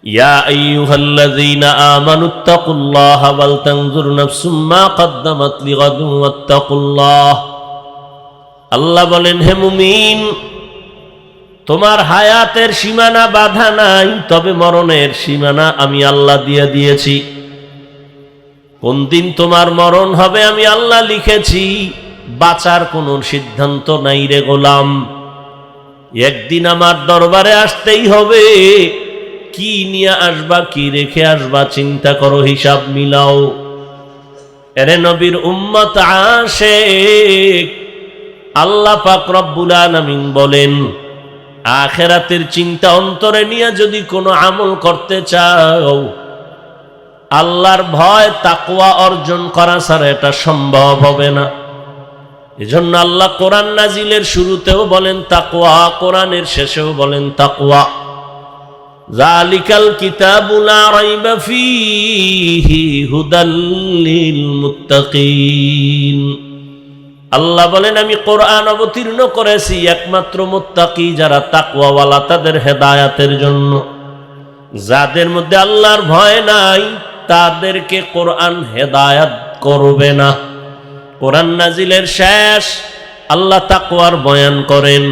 ইয়া আইয়ুহাল্লাযীনা আমানুত্তাকুল্লাহা ওয়াল তানজুর নাফসুম মা কদ্দামাত লিগাদুন ওয়াত্তাকুল্লাহ। আল্লাহ বলেন, হে মুমিন, তোমার হায়াতের সীমানা বাধা নাই, তবে মরণের সীমানা আমি আল্লাহ দিয়ে দিয়েছি। কোন দিন তোমার মরণ হবে আমি আল্লাহ লিখেছি, বাঁচার কোনো সিদ্ধান্ত নাই রে গোলাম। একদিন আমার দরবারে আসতেই হবে, কি নিয়ে আসবা, কি রেখে আসবা, চিন্তা করো, হিসাব মিলাও। এরে নবীর উম্মত আশিক, আল্লাহ পাক রব্বুল আলামিন বলেন, আখিরাতের চিন্তা অন্তরে নিয়ে যদি কোনো আমল করতে চাও, আল্লাহর ভয় তাকওয়া অর্জন করা ছাড়া এটা সম্ভব হবে না। এজন্য আল্লাহ কোরআন নাজিলের শুরুতেও বলেন তাকওয়া, কোরআনের শেষেও বলেন তাকওয়া। যালিকাল কিতাবু লা রাইবা ফীহি হুদাল লিল মুত্তাকিন। আল্লাহ বলেন, আমি কোরআন অবতীর্ণ করেছি একমাত্র মুত্তাকি যারা তাকওয়াওয়ালা তাদের হেদায়েতের জন্য। যাদের মধ্যে আল্লাহর ভয় নাই তাদেরকে কোরআন হেদায়েত করবে না। কোরআন নাজিলের শেষ আল্লাহ তাকওয়ার বয়ান করেন,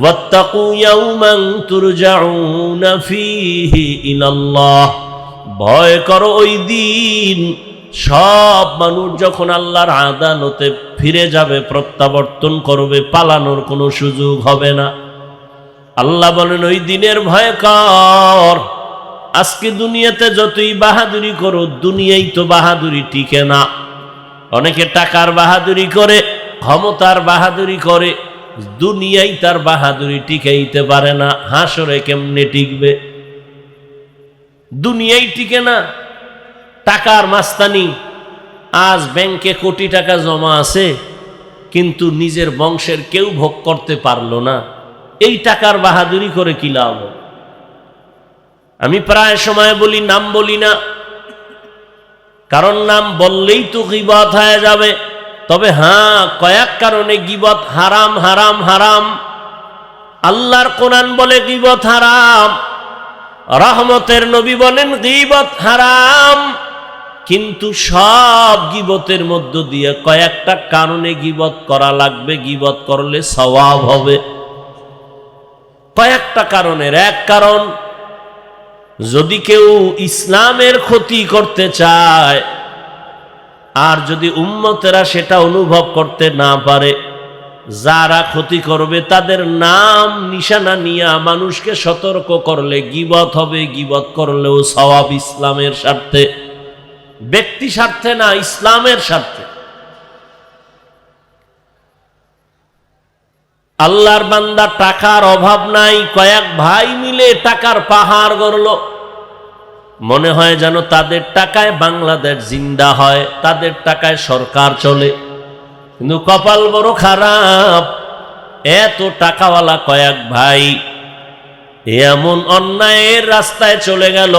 ওয়াত্তাকু ইয়াওমান তুরজাউনা ফীহি ইলাল্লাহ। ভয় করো ওই দিন সব মানুষ যখন আল্লাহর আদালতে ফিরে যাবে, প্রত্যাবর্তন করবে, পালানোর কোনো সুযোগ হবে না। আল্লাহ বলেন, ওই দিনের ভয় কর। আজকে দুনিয়াতে যতই বাহাদুরি করো, দুনিয়াই তো বাহাদুরি টিকে না। অনেকে টাকার বাহাদুরি করে, ক্ষমতার বাহাদুরি করে, দুনিয়াই তার বাহাদুরি টিকাইতে পারে না। হাসরে কেমনে টিকবে? দুনিয়াই টিকে না। টাকার মাস্তানি, আজ ব্যাংকে কোটি টাকা জমা আছে, কিন্তু নিজের বংশের কেউ ভোগ করতে পারলো না। এই টাকার বাহাদুরি করে কি লাভ? আমি প্রায় সময় বলি, নাম বলি না, কারণ নাম বললেই তো গীবত হয়ে যাবে। তবে হ্যাঁ, কয়েক কারণে গীবত হারাম, হারাম, হারাম। আল্লাহর কোরআন বলে গীবত হারাম, রহমতের নবী বলেন গীবত হারাম। কিন্তু সব গীবতের মধ্য দিয়ে কয়েকটা কারণে গীবত করা লাগবে, গীবত করলে সওয়াব হবে। কয়েকটা কারণের এক কারণ, যদি কেউ ইসলামের ক্ষতি করতে চায় আর যদি উম্মতেরা সেটা অনুভব করতে না পারে, যারা ক্ষতি করবে তাদের নাম নিশানা নিয়ে মানুষকে সতর্ক করলে গীবত হবে। গীবত করলেও সওয়াব, ইসলামের স্বার্থে, ব্যক্তি স্বার্থে না, ইসলামের স্বার্থে। আল্লাহর বান্দা, টাকার অভাব নাই, কয়েক ভাই মিলে টাকার পাহাড় গড়ল। মনে হয় যেন তাদের টাকায় বাংলাদেশ জিন্দা হয়, তাদের টাকায় সরকার চলে। কিন্তু কপাল বড় খারাপ, এত টাকাওয়ালা কয়েক ভাই এমন অন্যায়ের রাস্তায় চলে গেল।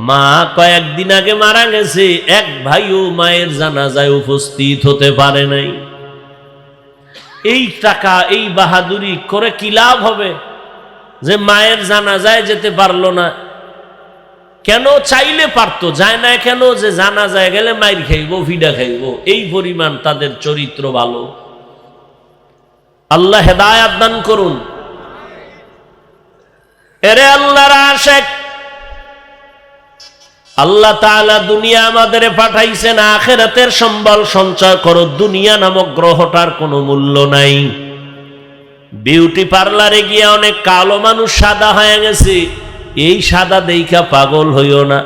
মা কয়েকদিন আগে মারা গেছে, এক ভাইও মায়ের জানাজায় উপস্থিত হতে পারে নাই। এই টাকা, এই বাহাদুরি করে কি লাভ হবে? যে মায়ের জানাজায় যেতে পারলো না, কেন? চাইলে পারতো, যায় না কেন? যে জানাজায় গেলে মাইর খাইব, ভিডা খাইব। এই পরিমাণ তাদের চরিত্র ভালো। আল্লাহ হেদায়েত দান করুন। এরে আল্লাহর আশিক, আল্লাহ তাআলা দুনিয়া আমাদের পাঠাইছেন আখিরাতের সম্বল সঞ্চয় করো। দুনিয়া নামক গ্রহটার কোনো মূল্য নাই। বিউটি পার্লারে গিয়ে অনেক কালো মানুষ সাদা হয়ে গেছে, এই সাদা দেইখা পাগল হইও না।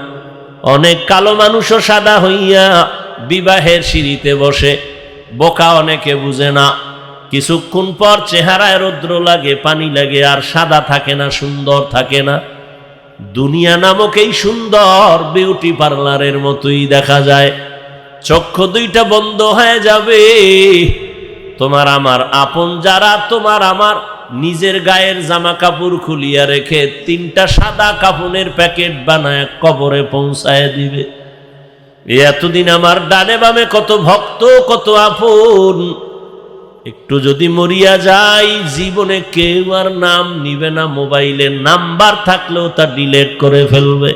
অনেক কালো মানুষও সাদা হইয়া বিবাহের সিঁড়িতে বসে। বোকা অনেকে বুঝে না, কিছুক্ষণ পর চেহারায় রৌদ্র লাগে, পানি লাগে, আর সাদা থাকে না, সুন্দর থাকে না। দুনিয়া নামক এই সুন্দর বিউটি পার্লারের মতোই দেখা যায়। চক্ষু দুইটা বন্ধ হয়ে যাবে। তোমার আমার আপন যারা, তোমার আমার নিজের গায়ের জামা কাপড় খুলিয়া রেখে তিনটা সাদা কাফনের প্যাকেট বানায় কবরে পৌঁছায় দিবে। এতদিন আমার ডানে বামে কত ভক্ত, কত আপন, একটু যদি মরিয়া যাই জীবনে কেউ আর নাম নিবে না, মোবাইলের নাম্বার থাকলেও তা ডিলিট করে ফেলবে।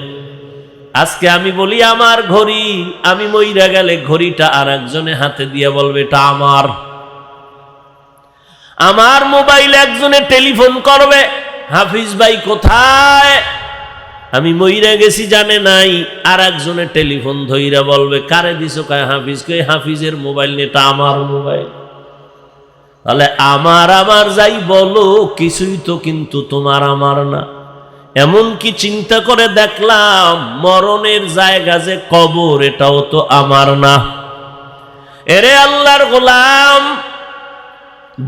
আজকে আমি বলি আমার ঘড়ি, আমি মইরা গেলে ঘড়িটা আর একজনে হাতে দিয়ে বলবে এটা আমার। আমার মোবাইল একজনে টেলিফোন করবে, হাফিজ ভাই কোথায়, আমি মইরা গেছি জানে নাই, আর একজনে টেলিফোন ধইরা বলবে কারে দিছো, কায় হাফিজ, কই হাফিজের মোবাইল নিয়ে, এটা আমার মোবাইল। তাহলে আমার আমার যাই বলো কিছুই তো কিন্তু তোমার আমার না। এমনকি চিন্তা করে দেখলাম মরণের জায়গা যে কবর, এটাও তো আমার না। এরে আল্লাহর গোলাম,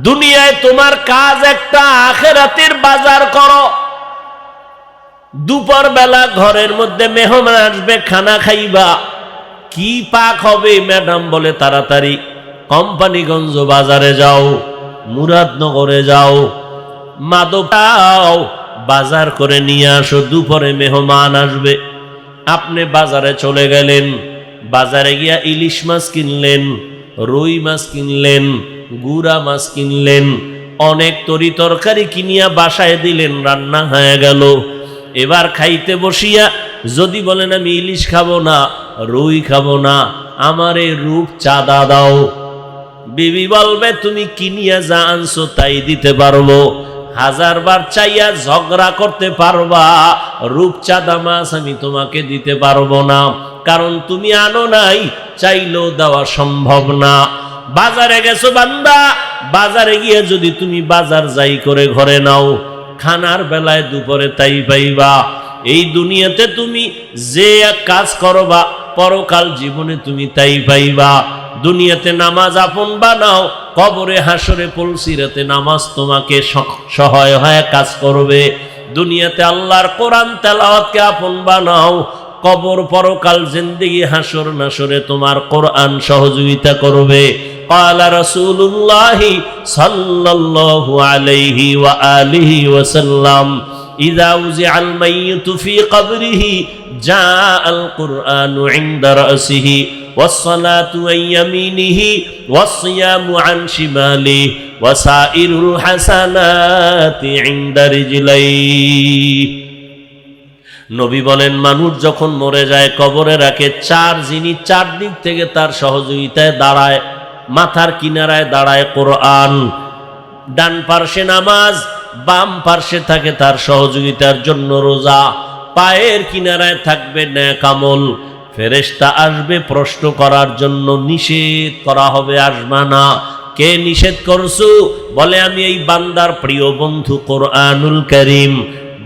দুনিয়ায় তোমার কাজ একটা, আখিরাতের বাজার করো। দুপুর বেলা ঘরের মধ্যে মেহমান আসবে, খানা খাইবা, কি পাক হবে? ম্যাডাম বলে তাড়াতাড়ি কোম্পানিগঞ্জ বাজারে যাও, মুরাদনগরে যাও, মাদকাও বাজার করে নিয়ে আসো, দুপুরে মেহমান আসবে। আপনি বাজারে চলে গেলেন, বাজারে গিয়া ইলিশ মাছ কিনলেন, রুই মাছ কিনলেন, গুড়া মাছ কিনলেন, অনেক তরি তরকারি কিনিয়া বাসায় দিলেন, রান্না হয়ে গেল। এবার খাইতে বসিয়া যদি বলেন আমি ইলিশ খাবো না, রুই খাবো না, আমার এই রূপ চাঁদা দাও, বিবি বলবে তুমি কিনিয়া যা আনছো তাই দিতে পারবো। হাজারবার চাইয়া ঝগড়া করতে পারবা, রূপচাঁদা মাছ আমি তোমাকে দিতে পারবো না, কারণ তুমি আনো নাই, চাইলেও দেওয়া সম্ভব না। বাজারে গেছো বান্দা, বাজারে গিয়ে যদি তুমি বাজার যাই করে ঘরে নাও, খানার বেলায় দুপুরে তাই পাইবা। এই দুনিয়াতে তুমি যে এক কাজ করবা, পরকাল জীবনে তুমি তাই পাইবা। দুনিয়াতে নামাজ আপন বানাও, কবরে হাসরে পুলসিরাতে নামাজ তোমাকে সহায় হয়ে কাজ করবে। দুনিয়াতে আল্লাহর কোরআন তেলাওয়াতকে আপন বানাও, কবর পরকাল জিন্দেগি হাসর নাসরে তোমার কোরআন সহযোগিতা করবে। ক্বালা রাসূলুল্লাহি সাল্লাল্লাহু আলাইহি ওয়া আলিহি ওয়াসাল্লাম, ইযা উযিআল মাইয়িতু ফি কবরিহি জাআল কুরআনু ইনদা রাসিহি والصلاة عن يمينه والصيام عن شماله وسائر الحسنات عند رجليه। নবী বলেন মানুষ যখন মরে যায় কবরে রাখে চার যিনি চার দিক থেকে তার সহযোগিতায় দাঁড়ায়। মাথার কিনারায় দাঁড়ায় কোরআন, ডান পার্শ্বে নামাজ, বাম পার্শ্বে থাকে তার সহযোগিতার জন্য রোজা, পায়ের কিনারায় থাকবে নেক আমল। ফেরেশতা আসবে প্রশ্ন করার জন্য, নিষেধ করা হবে আসবা না। কে নিষেধ করছো? বলে আমি এই বান্দার প্রিয় বন্ধু কোরআনুল কারীম।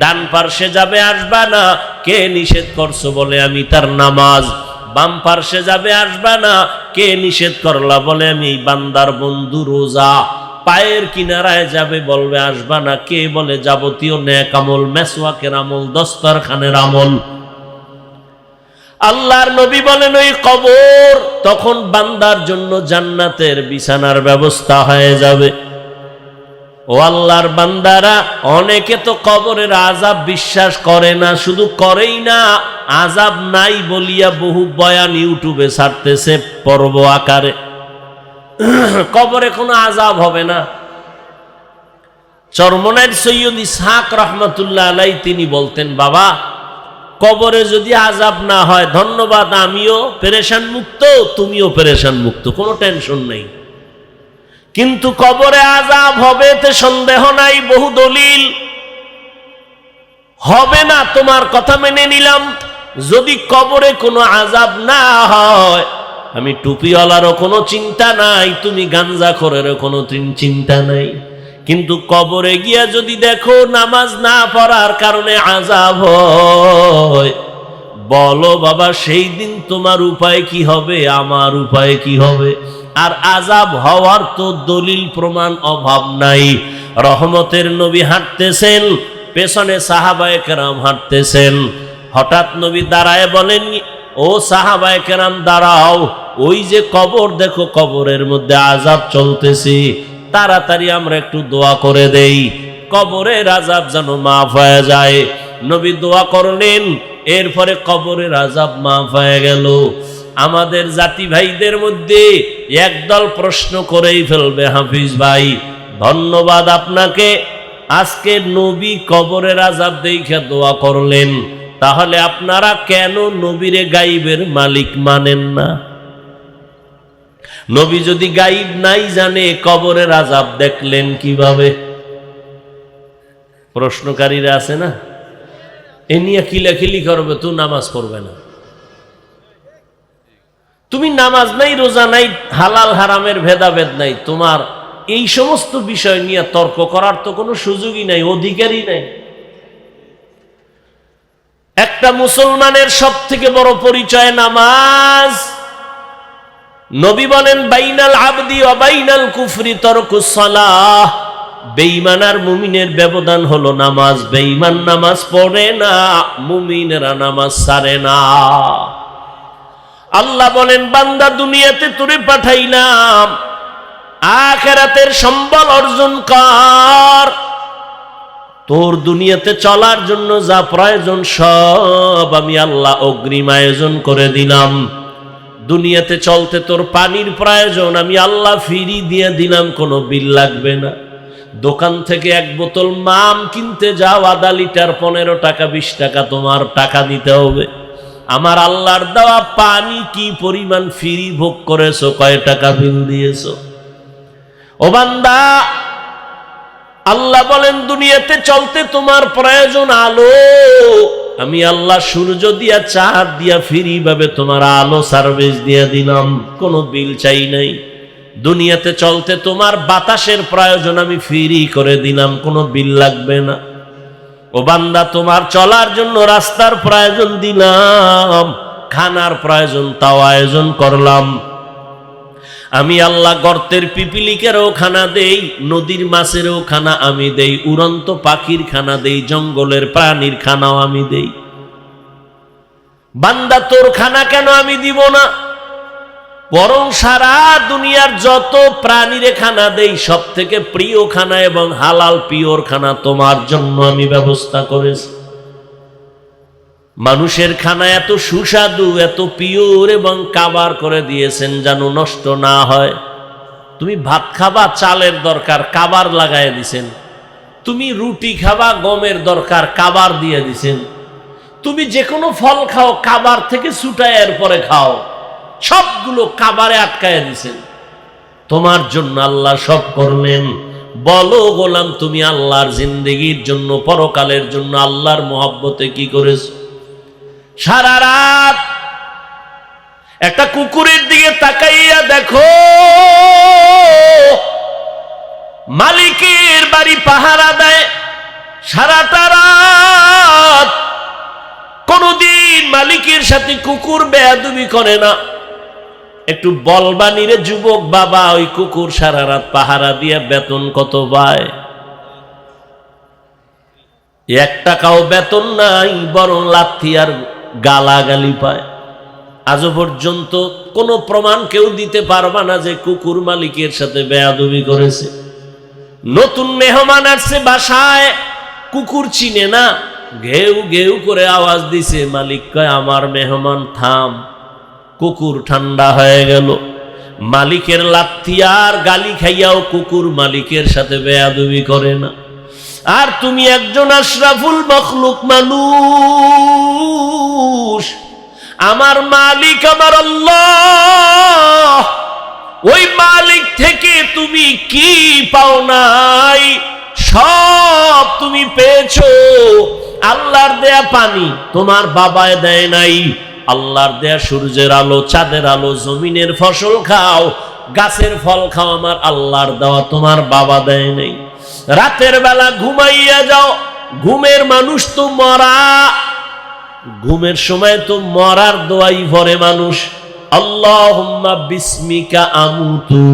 ডান পার্শ্বে যাবে আসবা না। কে নিষেধ করছো? বলে আমি তার নামাজ। বাম পার্শ্বে যাবে আসবা না। কে নিষেধ করলা? বলে আমি এই বান্দার বন্ধু রোজা। পায়ের কিনারায় যাবে বলবে আসবা না। কে? বলে যাবতীয় নেক আমল, মেসওয়াকের আমল, দস্তরখানের আমল। আল্লাহর নবী বলেন ওই কবর তখন বান্দার জন্য জান্নাতের বিছানার ব্যবস্থা হয়ে যাবে। ও আল্লাহর বান্দারা, অনেকে তো কবরের আযাব বিশ্বাস করে না, শুধু করেই না, আযাব নাই বলিয়া বহু বয়ান ইউটিউবে ছাড়তেছে পর্ব আকারে। কবরে কোনো আযাব হবে না। চরমনাইর সৈয়দ ইসহাক রহমাতুল্লাহ আলাই তিনি বলতেন, বাবা কবরে যদি আযাব না হয় ধন্যবাদ, আমিও পেরেশান মুক্ত, তুমিও পেরেশান মুক্ত, কোনো টেনশন নেই। কিন্তু কবরে আযাব হবে তে সন্দেহ নাই, বহু দলিল। হবে না তোমার কথা মেনে নিলাম। যদি কবরে কোনো আযাব না হয়, আমি টুপিওয়ালারও কোনো চিন্তা নাই, তুমি গাঞ্জাখোরেরও কোনো চিন্তা নাই। কিন্তু কবরে গিয়া যদি দেখো নামাজ না পড়ার কারণে আযাব হয়, বলো বাবা সেই দিন তোমার উপায় কি হবে, আমার উপায় কি হবে? আর আযাব হওয়ার তো দলিল প্রমাণ অভাব নাই। রহমতের নবী হাঁটতেছেন, পেছনে সাহাবায়ে কেরাম হাঁটতেছেন। হঠাৎ নবী দাঁড়ায় বলেন, ও সাহাবায়ে কেরাম দাঁড়াও, ওই যে কবর দেখো, কবরের মধ্যে আযাব চলতেছে, তাড়াতাড়ি আমরা একটু দোয়া করে দেই, কবরের আযাব যেন মাফ হয়ে যায়। নবী দোয়া করলেন, এরপরে কবরের আযাব মাফ হয়ে গেল। আমাদের জাতি ভাইদের মধ্যে একদল প্রশ্ন করেই ফেলবে, হাফিজ ভাই ধন্যবাদ আপনাকে, আজকে নবী কবরের আযাব দেখে দোয়া করলেন, তাহলে আপনারা কেন নবীরে গাইবের মালিক মানেন না? নবী যদি গাইব নাই জানে কবরের আযাব দেখলেন কিভাবে? প্রশ্নকারীরা আছে না, এ নিয়ে কিলাকিলি করবে, তো নামাজ পড়বে না। তুমি নামাজ নাই, রোজা নাই, হালাল হারামের ভেদাভেদ নাই, তোমার এই সমস্ত বিষয় নিয়ে তর্ক করার তো কোনো সুযোগই নাই, অধিকারই নাই। একটা মুসলমানের সব থেকে বড় পরিচয় নামাজ। নবী বলেন বাইনাল আবদি ওয়া বাইনাল কুফরি তারকুস সালাহ, বেঈমান আর মুমিনের ব্যবধান হলো নামাজ। বেঈমান নামাজ পড়ে না, মুমিনেরা নামাজ ছাড়ে না। আল্লাহ বলেন বান্দা দুনিয়াতে তোরে পাঠাইলাম, আখিরাতের সম্বল অর্জন কর। তোর দুনিয়াতে চলার জন্য যা প্রয়োজন সব আমি আল্লাহ অগ্রিম আয়োজন করে দিলাম। দুনিয়াতে চলতে তোর পানির প্রয়োজন, আমি আল্লাহ ফ্রি দিয়ে দিলাম, কোনো বিল লাগবে না। দোকান থেকে এক বোতল মাম কিনতে যাও, আধা লিটার 15 টাকা 20 টাকা তোমার টাকা দিতে হবে। আমার আল্লাহর দেওয়া পানি কি পরিমাণ ফ্রি ভোগ করেছো, কয় টাকা বিল দিয়েছো? ও বান্দা, আল্লাহ বলেন দুনিয়াতে চলতে তোমার প্রয়োজন আলো, আমি আল্লাহ সূর্য দিয়া চাঁদ দিয়া ফ্রি ভাবে তোমার আলো সার্ভিস দিয়া দিলাম, কোনো বিল চাই নাই। দুনিয়াতে চলতে তোমার বাতাসের প্রয়োজন, আমি ফ্রি করে দিলাম, কোনো বিল লাগবে না। ও বান্দা, তোমার চলার জন্য রাস্তার প্রয়োজন দিলাম, খানার প্রয়োজন তাও আয়োজন করলাম। আমি আল্লাহ গর্তের পিপিলিকেরও খানা দেই, নদীর মাছেরও খানা আমি দেই, উড়ন্ত পাখির খানা দেই, জঙ্গলের প্রাণীর খানাও আমি দেই। বান্দা, তোর খানা কেন আমি দিব না? বরং সারা দুনিয়ার যত প্রাণীরে খানা দেই, সব থেকে প্রিয় খানা এবং হালাল পিওর খানা তোমার জন্য আমি ব্যবস্থা করেছি। মানুষের খানা এত সুস্বাদু, এত পিওর এবং কাবার করে দিয়েছেন যেন নষ্ট না হয়। তুমি ভাত খাবা, চালের দরকার, কাবার লাগায় দিছেন। তুমি রুটি খাবা, গমের দরকার, কাবার দিয়ে দিছেন। তুমি যে কোনো ফল খাও, কাবার থেকে ছুটায় এরপরে খাও, সবগুলো কাবারে আটকায় দিছেন। তোমার জন্য আল্লাহ সব করলেন। বলো গোলাম, তুমি আল্লাহর জিন্দেগির জন্য, পরকালের জন্য আল্লাহর মহব্বতে কি করেছো? সারা রাত একটা কুকুরের দিকে তাকাইয়া দেখো, মালিকের বাড়ি পাহারা দেয় সারাটা রাত, কোনদিন মালিকের সাথে কুকুর বেয়াদবি করে না। একটু বলবানি রে যুবক বাবা, ওই কুকুর সারা রাত পাহারা দিয়ে বেতন কত পায়? 1 টাকাও বেতন নাই, বরং লাথি আর গালাগালি পায়। আজও পর্যন্ত কোনো প্রমাণ কেউ দিতে পারবা না যে কুকুর মালিকের সাথে বেয়াদবি করেছে। নতুন মেহমান আসছে বাসায়, কুকুর চিনে না, ঘেউ ঘেউ করে আওয়াজ দিছে, মালিক কয় আমার মেহমান থাম। কুকুর ঠান্ডা হয়ে গেল। মালিকের লাথি আর গালি খাইয়াও কুকুর মালিকের সাথে বেয়াদবি করে না। আর তুমি একজন আশরাফুল মখলুক মানুষ, আমার মালিক আমার আল্লাহ, ওই মালিক থেকে তুমি কি পাও নাই? সব তুমি পেয়েছো। আল্লাহর দেয়া পানি তোমার বাবায় দেয় নাই, আল্লাহর দেয়া সূর্যের আলো, চাঁদের আলো, জমিনের ফসল খাও, গাছের ফল খাও, আমার আল্লাহর দেওয়া, তোমার বাবা দেয় নাই। রাতের বেলা ঘুমাইয়া যাও, ঘুমের মানুষ তো মরা, ঘুমের সময় তো মরার দোয়াই ভরে মানুষ। আল্লাহুম্মা বিসমিকা আমুতু,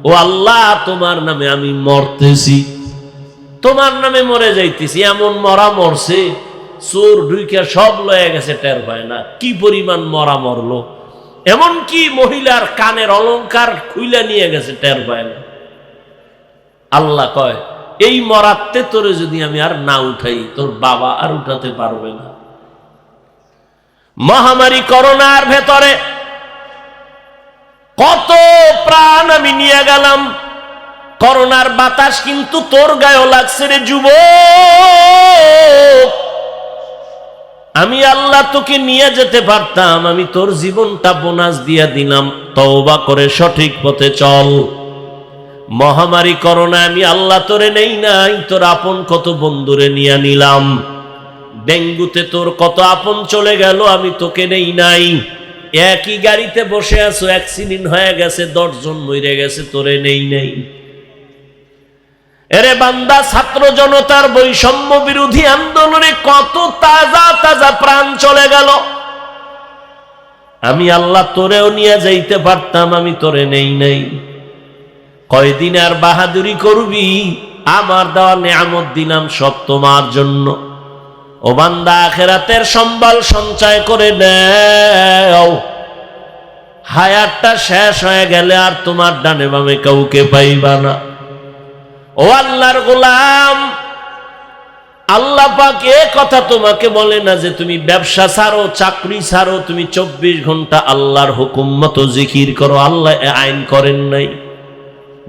ও আল্লাহ তোমার নামে আমি মরতেছি, তোমার নামে মরে যাইতেছি। এমন মরা মরছে, চোর ঢুইকা সব লয়ে গেছে, টের পায় না কি পরিমাণ মরা মরলো। এমন কি মহিলার কানের অলংকার খুইলা নিয়ে গেছে, টের পায় না। আল্লাহ কয় এই মরাতে তোরে যদি আমি আর না উঠাই, তোর বাবা আর উঠাতে পারবে না। মহামারী করোনার ভেতরে কত প্রাণ আমি নিয়ে গেলাম, করোনার বাতাস কিন্তু তোর গায়েও লাগছে রে যুবক। আমি আল্লাহ তোকে নিয়ে যেতে পারতাম, আমি তোর জীবনটা বোনাস দিয়ে দিলাম, তওবা করে সঠিক পথে চল। মহামারী করোনা আমি আল্লাহ তোরে নেই নাই, তোর আপন কত বন্ধুরে নিয়ে নিলাম। ডেঙ্গুতে তোর কত আপন চলে গেল, আমি তোকে নেই নাই। একই গাড়িতে বসে আছো, অ্যাক্সিডেন্ট হয়ে গেছে, 10 জন মরে গেছে, তোরে নেই নাই। এরে বান্দা, ছাত্র জনতার বৈষম্য বিরোধী আন্দোলনে কত তাজা তাজা প্রাণ চলে গেল, আমি আল্লাহ তোরেও নিয়ে যাইতে পারতাম, আমি তোরে নেই নাই। কয়দিন আর বাহাদুরি করবি? আমার দেওয়া নেয়ামত দিলাম সব তোমার জন্য। ও বান্দা, আখিরাতের সম্বল সঞ্চয় করে নাও। হায়াতটা শেষ হয়ে গেলে আর তোমার ডানে বামে কাউকে পাইবা না। ও আল্লাহর গোলাম, আল্লাহ পাক এ কথা তোমাকে বলে না যে তুমি ব্যবসা ছাড়ো, চাকরি ছাড়ো, তুমি 24 ঘন্টা আল্লাহর হুকুম মতো জিকির করো। আল্লাহ এ আইন করেন নাই,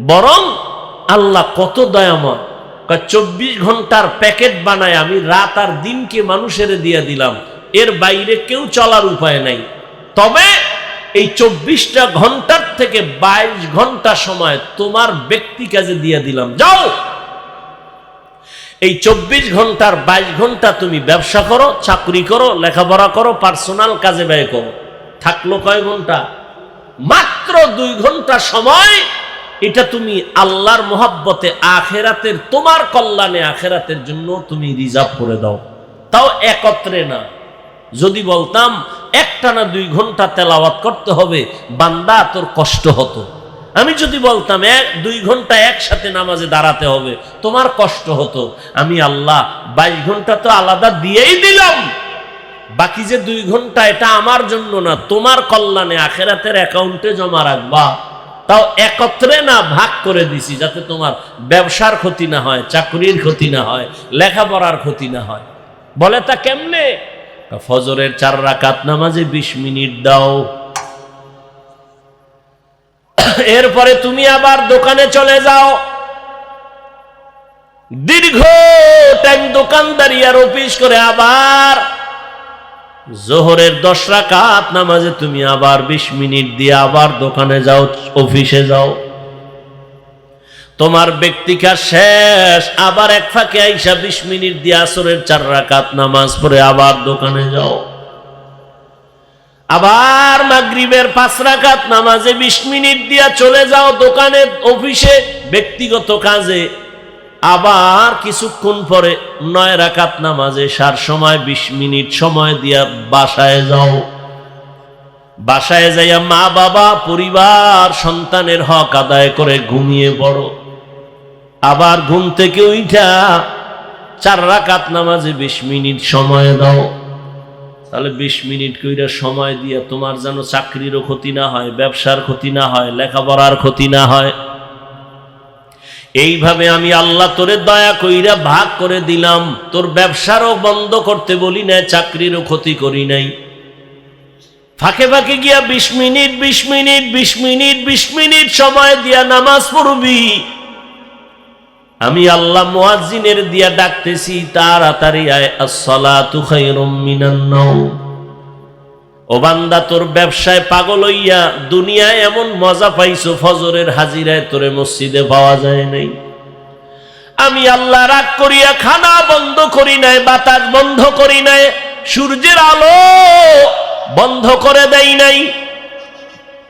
বরং আল্লাহ কত দয়াময়, 24 ঘন্টার প্যাকেট বানায় আমি রাত আর দিনকে মানুষের দিয়ে দিলাম, এর বাইরে কেউ চলার উপায় নাই। তবে এই 24টা ঘন্টার থেকে 22 ঘন্টা সময় তোমার ব্যক্তি কাজে দিয়ে দিলাম, যাও এই 24 ঘন্টার 22 ঘন্টা তুমি ব্যবসা করো, চাকরি করো, লেখাপড়া করো, পার্সোনাল কাজে ব্যয় করো। থাকলো কয় ঘন্টা? মাত্র 2 ঘন্টা সময়। এটা তুমি আল্লাহর মোহাব্বতে আখেরাতের, তোমার কল্যাণে আখেরাতের জন্য তুমি রিজার্ভ করে দাও। তাও একত্রে না। যদি বলতাম একটানা 2 ঘন্টা তেলাওয়াত করতে হবে, বান্দা তোর কষ্ট হতো। আমি যদি বলতাম 2 ঘন্টা একসাথে নামাজে দাঁড়াতে হবে, তোমার কষ্ট হতো। আমি আল্লাহ 22 ঘন্টা তো আলাদা দিয়েই দিলাম, বাকি যে 2 ঘন্টা এটা আমার জন্য না, তোমার কল্যাণে আখেরাতের অ্যাকাউন্টে জমা রাখবা। তাও একত্রে না, ভাগ করে দিছি, যাতে তোমার ব্যবসার ক্ষতি না হয়, চাকরির ক্ষতি না হয়, লেখাপড়ার ক্ষতি না হয়। বলে তা কেমনে? ফজরের 4 রাকাত নামাজে 20 মিনিট দাও, এরপরে তুমি আবার দোকানে চলে যাও, দীর্ঘ টাইম দোকানদারি আর অফিস করে আবার জোহরের 10 রাকাত নামাজে তুমি আবার 20 মিনিট দিয়ে আবার দোকানে যাও, অফিসে যাও। তোমার ব্যক্তিকা শেষ, আবার এক ফাঁকে আইসা 20 মিনিট দিয়ে আসরের 4 রাকাত নামাজ পড়ে আবার দোকানে যাও। আবার মাগরিবের 5 রাকাত নামাজে 20 মিনিট দিয়া চলে যাও দোকানে, অফিসে, ব্যক্তিগত কাজে। আবার কিছুক্ষণ পরে 9 রাকাত নামাজে সার সময় 20 মিনিট সময় দিয়া বাসায় যাও। বাসায় যাইয়া মা বাবা, পরিবার, সন্তানের হক আদায় করে ঘুমিয়ে পড়ো। আবার ঘুম থেকে উঠা 4 রাকাত নামাজে 20 মিনিট সময় দাও। তাহলে 20 মিনিট কইরা সময় দিয়া তোমার যেন চাকরিরও ক্ষতি না হয়, ব্যবসার ক্ষতি না হয়, লেখাপড়ার ক্ষতি না হয়। এইভাবে আমি আল্লাহ তোরে দয়া কইরা ভাগ করে দিলাম। তোর ব্যবসারও বন্ধ করতে বলি নাই, চাকরিরও ক্ষতি করি নাই। ফাঁকে ফাঁকে গিয়া 20 মিনিট 20 মিনিট 20 মিনিট 20 মিনিট সময় দিয়া নামাজ পড়বি। আমি আল্লাহ মুয়াজ্জিনের দিয়া ডাকতেছি, তাড়াতাড়ি আয়, আসসালাতু খায়রুম মিনান নাওম। ও বান্দা, তোর ব্যবসায় পাগল হইয়া দুনিয়ায় এমন মজা পাইছো, ফজরের হাজিরায় তোরে মসজিদে পাওয়া যায় নাই। আমি আল্লাহ রাগ করিয়া খানা বন্ধ করি নাই, বাতাস বন্ধ করি নাই, সূর্যের আলো বন্ধ করে দেই নাই।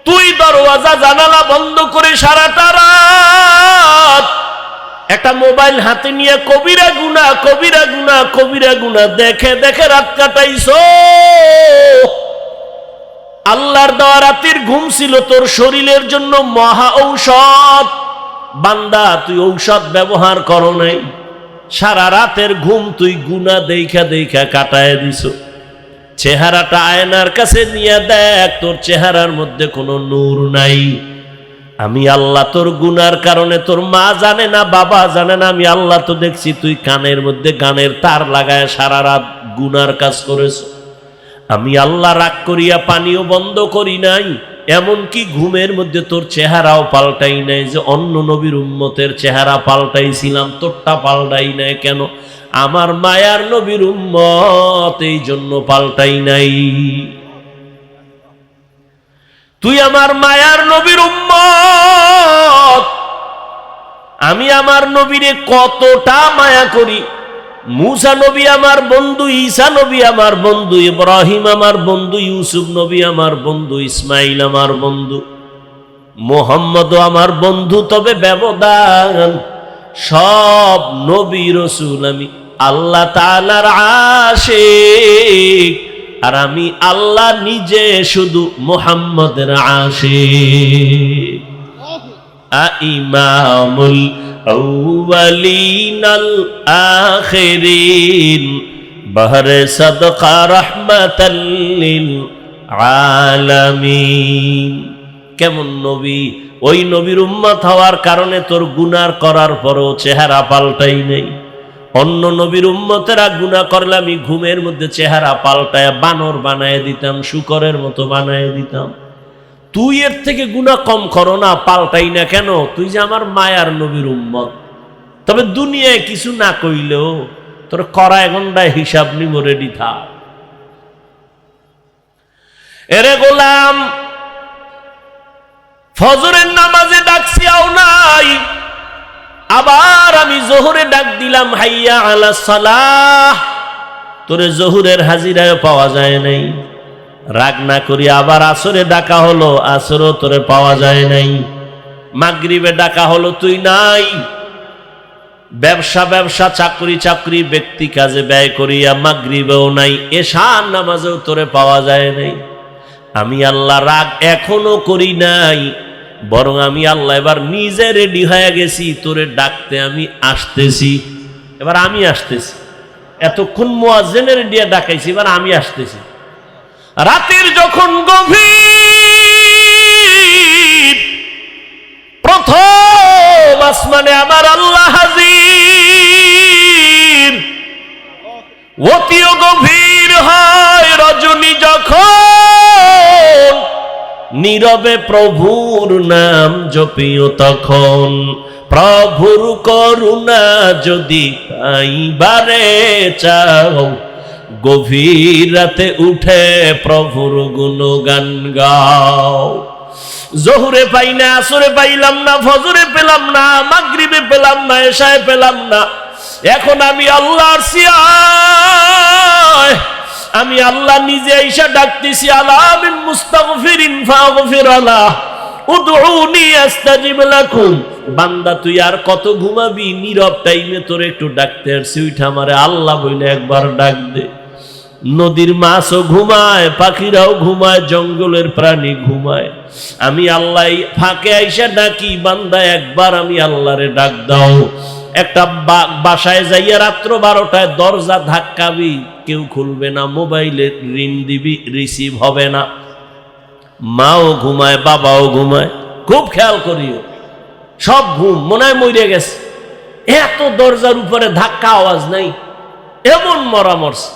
তুই দরওয়াজা জানালা বন্ধ করে সারাটা রাত একটা মোবাইল হাতে নিয়ে কবিরা গুনাহ, কবিরা গুনাহ, কবিরা গুনাহ দেখে দেখে রাত কাটাইছো। আল্লাহর দেওয়া রাতের ঘুম ছিল তোর শরীরের জন্য মহা ঔষধ। বান্দা, তুই ঔষধ ব্যবহার করো নাই, সারা রাতের ঘুম তুই গুনাহ দেখা দেখা কাটায় দিছো। চেহারাটা আয়নার কাছে নিয়ে দেখ, তোর চেহারার মধ্যে কোনো নূর নাই। আমি আল্লাহ তোর গুনার কারণে, তোর মা জানে না, বাবা জানে না, আমি আল্লাহ তো দেখছি তুই কানের মধ্যে গানের তার লাগায় সারা রাত গুনার কাজ করেছ। আমি আল্লাহ রাগ করিয়া পানিও বন্ধ করি নাই, এমনকি ঘুমের মধ্যে তোর চেহারাও পাল্টাই নাই, যে অন্য নবীর উম্মতের চেহারা পাল্টাইছিলাম, তোরটা পাল্টাই নাই কেন? আমার মায়ার নবীর উম্মত, এই জন্য পাল্টাই নাই। তুই আমার মায়ার নবীর উম্মত, আমি আমার নবীরে কতটা মায়া করি। মুসা নবী আমার বন্ধু, ঈসা নবী আমার বন্ধু, ইব্রাহিম আমার বন্ধু, ইউসুফ নবী আমার বন্ধু, ইসমাইল আমার বন্ধু, মুহাম্মদও আমার বন্ধু। তবে ব্যবধান, সব নবী রাসূল আমি আল্লাহ তাআলার আশিক, আর আমি আল্লাহ নিজে শুধু মুহাম্মদের আশিক। ইমামুল আউয়ালিনাল আখিরিন বহরে সাদকা রাহমাতাল লিল আলামিন। কেমন নবী! ওই নবীর উম্মত হওয়ার কারণে তোর গুনাহ করার পরও চেহারা পাল্টাই নেই। অন্য নবীর উম্মতেরা গুনাহ করলে আমি ঘুমের মধ্যে চেহারা পাল্টায় বানর বানায় দিতাম, শুকরের মতো বানায় দিতাম। তুই এর থেকে গুনাহ কম করো না, পাল্টাই না কেন? তুই যে আমার মায়ার নবীর উম্মত। তবে দুনিয়ায় কিছু না কইলেও তোর করা ঘন্টায় হিসাব নিব, রেডি থাক। এরে গোলাম, ফজরের নামাজে ডাকছি আও নাই, আবার আমি জোহরে ডাক দিলাম হাইয়া আলাস সালাহ, তোরে জোহরের হাজিরায় পাওয়া যায় নাই। রাগ না করি আবার আসরে ডাকা হলো, আসরও তোরে পাওয়া যায় নাই। মাগরিবে ডাকা হলো, তুই নাই। ব্যবসা চাকরি ব্যক্তি কাজে ব্যয় করিয়া মাগরিবেও নাই, এশার নামাজেও তোরে পাওয়া যায় নাই। আমি আল্লাহ রাগ এখনো করি নাই, বরং আমি আল্লাহ এবার নিজে রেডি হয়ে গেছি, তোরে ডাকতে আমি আসতেছি। এবার আমি আসতেছি, এতক্ষণ মুয়াজ্জিনের দিয়ে ডাকাইছি, এবার আমি আসতেছি। রাতের যখন গভীর, প্রথম আসমানে আমার আল্লাহ হাজির। অতিও গভীর হয় রজনী যখন, নীরবে প্রভুর নাম জপিও তখন। প্রভুর করুণা যদি পাইবারে চাও, গভীর রাতে উঠে প্রভুর গুণগান গাও। জোহরে পাই না, আসরে পাইলাম না, ফজরে পেলাম না, মাগরিবে পেলাম না, এশায় পেলাম না। এখন আমি আল্লাহর সিয়ায়, আমি আল্লাহ নিজে আইসা ডাকতেছি, আলা মিন মুস্তাগফিরিন ফাগফির লাহ, উদউনি আস্তাজিব লাকুম। বান্দা তুই আর কত ঘুমাবি? নীরব টাইমে তোর একটু ডাকতে আসছি, উঠা আমারে আল্লাহ বইলে একবার ডাক দে। নদীর মাছও ঘুমায়, পাখিরাও ঘুমায়, জঙ্গলের প্রাণী ঘুমায়। আমি আল্লাহ ফাঁকে আইসা ডাকি, বান্দা একবার আমি আল্লাহরে ডাক দাও। একটা বাসায় যাইয়া রাত্র 12টায় দরজা ধাক্কাবি, কেউ খুলবে না, মোবাইলে রিং দিবি, রিসিভ হবে না। মাও ঘুমায়, বাবাও ঘুমায়, খুব খেয়াল করিও। সব ঘুম, মনে হয় মরে গেছে। এত দরজার উপরে ধাক্কা, আওয়াজ নাই, এমন মরা মরছে।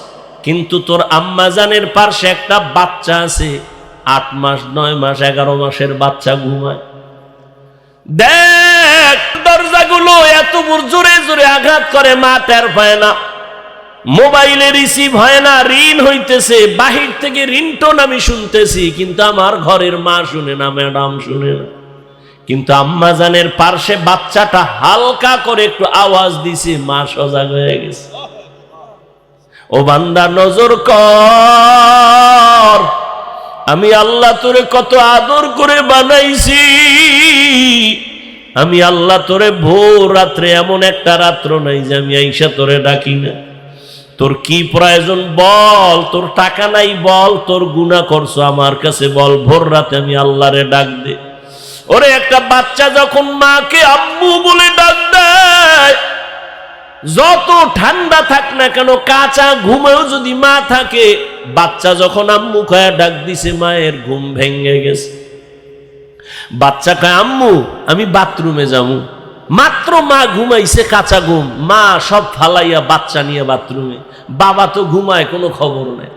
কিন্তু তোর আম্মাজানের পাশে একটা বাচ্চা আছে, 8 মাস 9 মাস 11 মাসের বাচ্চা ঘুমায়। দেখ দরজাগুলো এত জোরে জোরে আঘাত করে, মা টের পায় না। মোবাইলে রিসিভ হয় না, রিং হইতেছে, বাহির থেকে রিংটোন আমি শুনতেছি, কিন্তু আমার ঘরের মা শুনে না, ম্যাডাম শুনে না। কিন্তু আম্মাজানের পাশে বাচ্চাটা হালকা করে একটু আওয়াজ দিছে, মা সজাগ হয়ে গেছে। ও বান্দা নজর কর, আমি আল্লাহ তোরে কত আদর করে বানাইছি। আমি আল্লাহ তোরে ভোর রাত্রে, এমন একটা রাত্র নাই যে আমি আইসা তোরে ডাকি না। তোর কি প্রয়োজন বল, তোর টাকা নাই বল, তোর গুনাহ করছো আমার কাছে বল, ভোর রাতে আমি আল্লাহরে ডাক দে। ওরে একটা বাচ্চা যখন মাকে আম্মু বলে ডাক দেয়, যত ঠান্ডা থাক না কেন, কাঁচা ঘুমেও যদি মা থাকে, বাচ্চা যখন আম্মু কয়ে ডাক দিছে, মায়ের ঘুম ভেঙে গেছে। বাচ্চা কয় আম্মু আমি বাথরুমে যাবো, মাত্র মা ঘুমাইছে, কাঁচা ঘুম, মা সব ফালাইয়া বাচ্চা নিয়ে বাথরুমে, বাবা তো ঘুমায়, কোনো খবর নেই।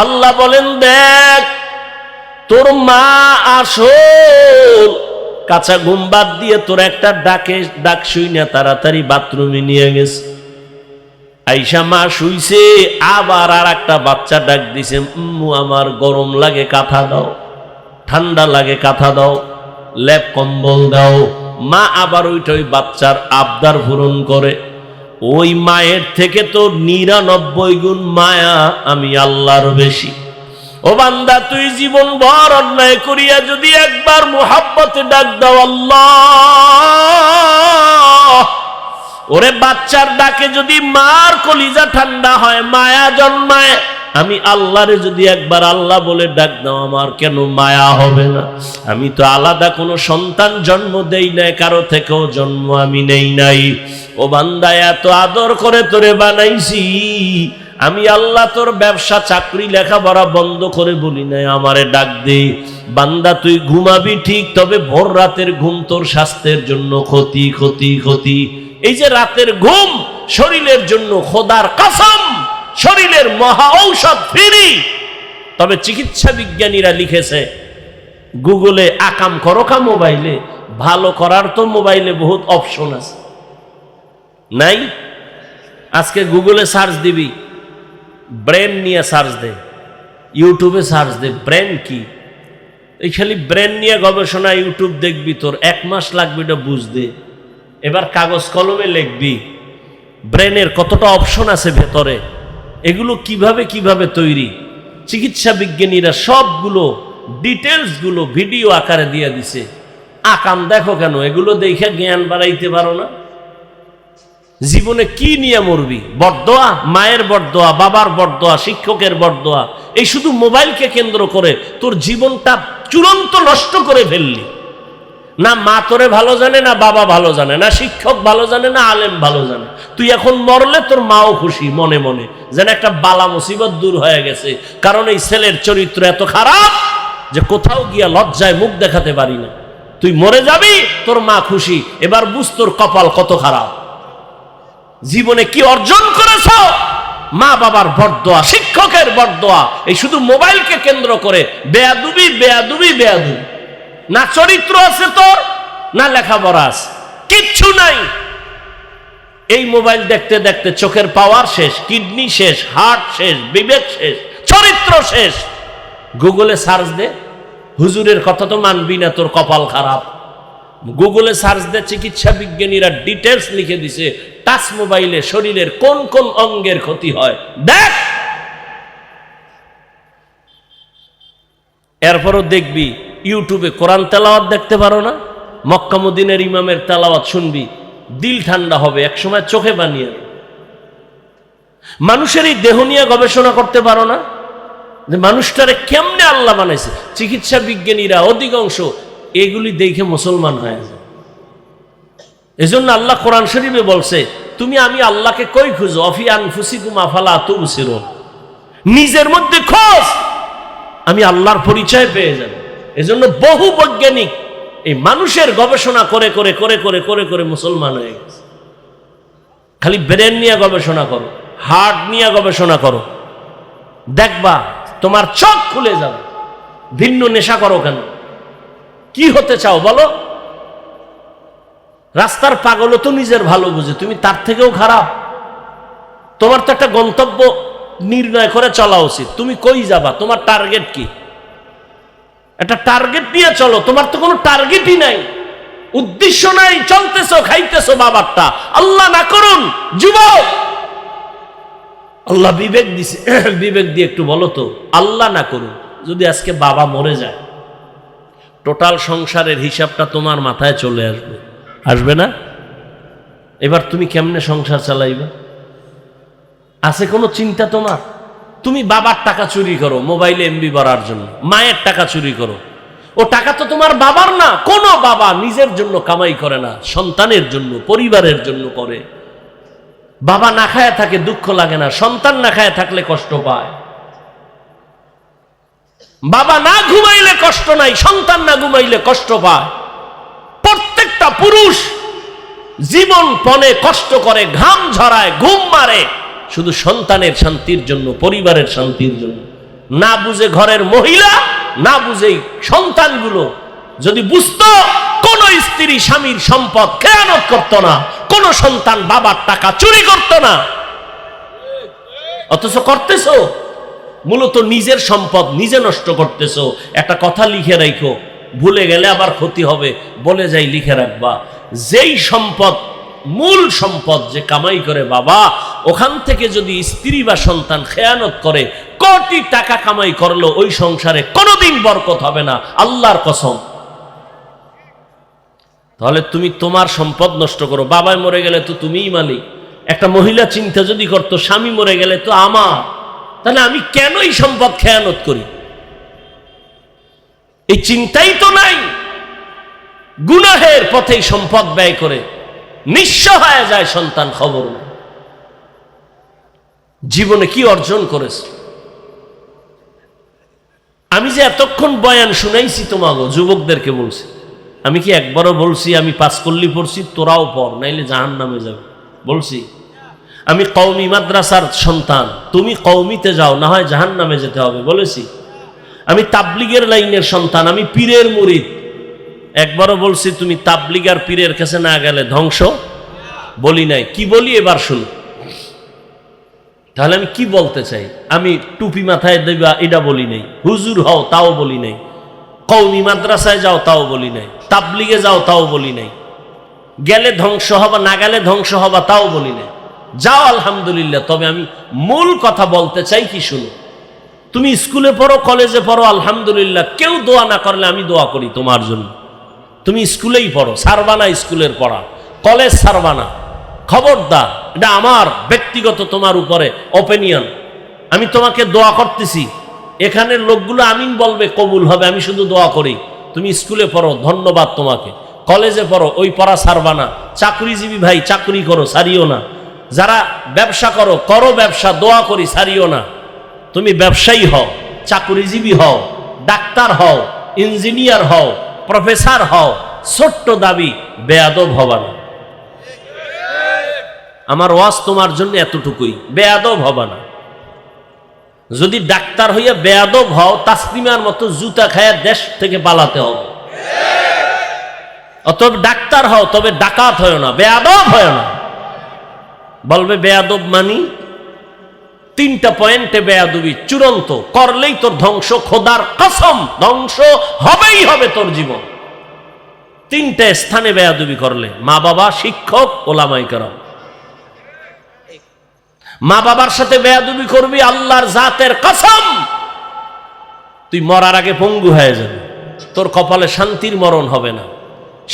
আল্লাহ বলেন দেখ, তোর মা আসল কাঁচা ঘুম বাদ দিয়ে তোর একটা ডাক শুই না তাড়াতাড়ি বাথরুমে নিয়ে গেছে। আইসা মা শুইছে, আবার আর একটা বাচ্চা ডাক দিছে, আমার গরম লাগে কাঁথা দাও, ঠান্ডা লাগে কাঁথা দাও, লেপ কম্বল দাও। মা আবার ওই বাচ্চার আবদার পূরণ করে। ওই মায়ের থেকে তো 99 গুণ মায়া আমি আল্লাহর বেশি। ও বান্দা, তুই জীবন ভর অন্যায় করিয়া যদি একবার মুহাব্বতে ডাক দাও আল্লাহ, ওরে বাচ্চার ডাকে যদি মার কলিজা ঠান্ডা হয়, মায়া জন্মায়, আমি আল্লাহরে যদি একবার আল্লাহ বলে ডাক দাও, আমার কেন মায়া হবে না? আমি তো আলাদা কোনো সন্তান জন্ম দেই নাই, কারো থেকেও জন্ম আমি নেই নাই। ও বান্দা, এত আদর করে তোরে বানাইছি, আমি আল্লাহ তোর ব্যবসা চাকরি লেখাপড়া বন্ধ করে বলি নাই আমারে ডাক দে। বান্দা, তুই ঘুমাবি ঠিক, তবে ভোর রাতের ঘুম তোর স্বাস্থ্যের জন্য ক্ষতি ক্ষতি ক্ষতি। এই যে রাতের ঘুম শরীরের জন্য খোদার কসম শরীরের মহা ঔষধ ফ্রি। তবে চিকিৎসা বিজ্ঞানীরা লিখেছে, গুগলে আকাম করো কা মোবাইলে, ভালো করার তো মোবাইলে বহুত অপশন আছে, নাই? আজকে গুগলে সার্চ দিবি, ব্রেন নিয়ে সার্চ দে, ইউটিউবে সার্চ দে ব্রেন কি। এই খালি ব্রেন নিয়ে গবেষণা ইউটিউব দেখবি, তোর 1 মাস লাগবে এটা বুঝতে। এবার কাগজ কলমে লিখবি ব্রেনের কতটা অপশন আছে ভেতরে, এগুলো কিভাবে কিভাবে তৈরি। চিকিৎসা বিজ্ঞানীরা সবগুলো ডিটেলস গুলো ভিডিও আকারে দিয়ে দিছে। আকাম দেখো কেন? এগুলো দেখে জ্ঞান বাড়াইতে পারো না? জীবনে কি নিয়ে মরবি? বরদোয়া, মায়ের বরদোয়া, বাবার বরদোয়া, শিক্ষকের বরদোয়া, এই শুধু মোবাইলকে কেন্দ্র করে তোর জীবনটা চূড়ান্ত নষ্ট করে ফেললি। না মা তোরে ভালো জানে, না বাবা ভালো জানে, না শিক্ষক ভালো জানে, না আলেম ভালো জানে। তুই এখন মরলে তোর মাও খুশি মনে মনে, যেন একটা বালা মুসিবত দূর হয়ে গেছে। কারণ এই ছেলের চরিত্র এত খারাপ যে কোথাও গিয়া লজ্জায় মুখ দেখাতে পারি না। তুই মরে যাবি, তোর মা খুশি। এবার বুঝ তোর কপাল কত খারাপ। জীবনে কি অর্জন করেছ? মা বাবার বরদোয়া, শিক্ষকের বরদোয়া, এই শুধু মোবাইলকে কেন্দ্র করে বেয়াদুবি বেয়াদুবি বেয়াদুবি। না চরিত্র আছে তোর, না লেখাপড়া আছে, কিচ্ছু নাই। এই মোবাইল দেখতে দেখতে চোখের পাওয়ার শেষ, কিডনি শেষ, হার্ট শেষ, বিবেক শেষ, চরিত্র শেষ। গুগলে সার্চ দে, হুজুরের কথা তো মানবি না, তোর কপাল খারাপ। গুগলে সার্চ দে, চিকিৎসা বিজ্ঞানীরা ডিটেলস লিখে দিছে টাচ মোবাইলে শরীরের কোন কোন অঙ্গের ক্ষতি হয় দেখ। এরপরও দেখবি ইউটিউবে কোরআন তেলাওয়াত দেখতে পারো না? মক্কা মদিনার ইমামের তেলাওয়াত শুনবি, দিল ঠান্ডা হবে, একসময় চোখে বানিয়ে। মানুষের এই দেহ নিয়ে গবেষণা করতে পারো না যে মানুষটারে কেমনে আল্লাহ বানাইছে? চিকিৎসা বিজ্ঞানীরা অধিকাংশ এগুলি দেখে মুসলমান হয়ে যায়। এজন্য আল্লাহ কোরআন শরীফে বলছে, তুমি আমি আল্লাহকে কই খুঁজো, অফি আনফুসিকুম আফালা তুবসিরুন, নিজের মধ্যে খোঁজ, আমি আল্লাহর পরিচয় পেয়ে যাব। এজন্য বহু বৈজ্ঞানিক এই মানুষের গবেষণা করে করে করে করে করে করে মুসলমান হয়ে গেছে। খালি ব্রেন নিয়ে গবেষণা করো, হার্ট নিয়ে গবেষণা করো, দেখবা তোমার চোখ খুলে যাবে। ভিন্ন নেশা করো কেন? কি হতে চাও বলো? রাস্তার পাগলও তো নিজের ভালো বুঝে, তুমি তার থেকেও খারাপ। তোমার তো একটা গন্তব্য নির্ণয় করে চলা উচিত। তুমি কই যাবা? তোমার টার্গেট কি? একটা টার্গেট নিয়ে চলো। তোমার তো কোনো টার্গেটই নাই, উদ্দেশ্য নাই, চলতেছো খাইতেছো বাবারটা। আল্লাহ না করুন যুবক, আল্লাহ বিবেক দিছে, বিবেক দিয়ে একটু বলো তো, আল্লাহ না করুন যদি আজকে বাবা মরে যায়, টোটাল সংসারের হিসাবটা তোমার মাথায় চলে আসবে, আসবে না? এবার তুমি কেমনে সংসার চালাইবা? আছে কোনো চিন্তা তোমার? তুমি বাবার টাকা চুরি করো মোবাইলে এমবি ভরার জন্য, মায়ের টাকা চুরি করো, ও টাকা তো তোমার বাবার না। কোনো বাবা নিজের জন্য কামাই করে না, সন্তানের জন্য, পরিবারের জন্য করে। বাবা না খায় থাকে দুঃখ লাগে না, সন্তান না খায় থাকলে কষ্ট পায়। বাবা না ঘুমাইলে কষ্ট নাই, সন্তান না ঘুমাইলে কষ্ট পায়। প্রত্যেকটা পুরুষ জীবন পণে কষ্ট করে, ঘাম ঝরায়, ঘুম মারে, শুধু সন্তানের শান্তির জন্য, পরিবারের শান্তির জন্য। না বুঝে ঘরের মহিলা না বুঝেই সন্তানগুলো যদি বুঝতো, কোন স্ত্রী স্বামীর সম্পদ খেয়ানত করত না, কোন সন্তান বাবার টাকা চুরি করত না, অথচ করতেছো। মূলত নিজের সম্পদ নিজে নষ্ট করতেছো। একটা কথা লিখে রাখো, ভুলে গেলে আবার ক্ষতি হবে, বলে যাই লিখে রাখবা, যেই সম্পদ মূল সম্পদ যে কামাই করে বাবা, ওখান থেকে যদি স্ত্রী বা সন্তান খেয়ানত করে, কোটি টাকা কামাই করলো, ওই সংসারে কোনোদিন বরকত হবে না, আল্লাহর কসম। তাহলে তুমি তোমার সম্পদ নষ্ট করো। বাবাই মরে গেলে তো তুমিই মালিক। একটা মহিলা চিন্তা যদি করতো, স্বামী মরে গেলে তো আমার, তাহলে আমি কেন এই সম্পদ খেয়ানত করি? এই চিন্তাই তো নাই। গুনাহের পথে সম্পদ ব্যয় করে নিঃস্ব হয়ে যায় সন্তান, খবর নেই জীবনে কি অর্জন করেছে। আমি যে এতক্ষণ বয়ান শুনাইছি তোমাকে, যুবকদেরকে বলছি, আমি কি একবারও বলছি আমি পাঁচকল্লি পড়ছি তোরাও পড়, নাইলে জাহান্নামে যাবে? বলছি? আমি কওমি মাদ্রাসার সন্তান, তুমি কওমিতে যাও, না হয় জাহান্নামে যেতে হবে, বলেছি? আমি তাবলিগের লাইনের সন্তান, আমি পীরের মুরিদ, একবারও বলছি তুমি তাবলিগ আর পীরের কাছে না গেলে ধ্বংস? বলি নাই। কি বলি এবার শুনো। তাহলে আমি কি বলতে চাই? আমি টুপি মাথায় দেবা এটা বলি নাই, হুজুর হও তাও বলি নাই, কওমি মাদ্রাসায় যাও তাও বলি নাই, তাবলিগে যাও তাও বলি নাই, গেলে ধ্বংস হবা না গেলে ধ্বংস হবা তাও বলি নাই। যাও আলহামদুলিল্লাহ। তবে আমি মূল কথা বলতে চাই কি শুনো। তুমি স্কুলে পড়ো, কলেজে পড়ো, আলহামদুলিল্লাহ, কেউ দোয়া না করলে আমি দোয়া করি তোমার জন্য। তুমি স্কুলেই পড়ো, সারবানা স্কুলের পড়া, কলেজ সারবানা, খবরদার। এটা আমার ব্যক্তিগত তোমার উপরে ওপিনিয়ন। আমি তোমাকে দোয়া করতেছি, এখানের লোকগুলো আমিন বলবে, কবুল হবে, আমি শুধু দোয়া করি। তুমি স্কুলে পড়ো, ধন্যবাদ তোমাকে। কলেজে পড়ো, ওই পড়া সারবানা। চাকরিজীবী ভাই, চাকরি করো, সারিও না। যারা ব্যবসা করো, করো ব্যবসা, দোয়া করি, সারিও না। তুমি ব্যবসায়ী হও, চাকরিজীবী হও, ডাক্তার হও, ইঞ্জিনিয়ার হও, প্রফেসর হও, ছোট্ট দাবি, বেয়াদব হবা না। আমার ওয়াজ তোমার জন্য এতটুকুই, বেয়াদব হবা না। যদি ডাক্তার হইয়া বেয়াদব হও, তাসলিমার মতো জুতা খায়া দেশ থেকে পালাতে হবে। অতএব ডাক্তার হও, তবে ডাকাত হয় না, বেয়াদব হয় না। বলবে বেয়াদব মানি, তিনটা পয়েন্টে বেয়াদবি চূড়ান্ত, করলেই তোর ধ্বংস, খোদার কসম ধ্বংস হবেই হবে তোর জীবন। তিনটা স্থানে বেয়াদবি করলে, মা বাবা, শিক্ষক, ওলামায়ে কেরাম। মা বাবার সাথে বেয়াদবি করবি, আল্লাহর জাতের কসম তুই মরার আগে পঙ্গু হয়ে যাবে, তোর কপালে শান্তির মরণ হবে না।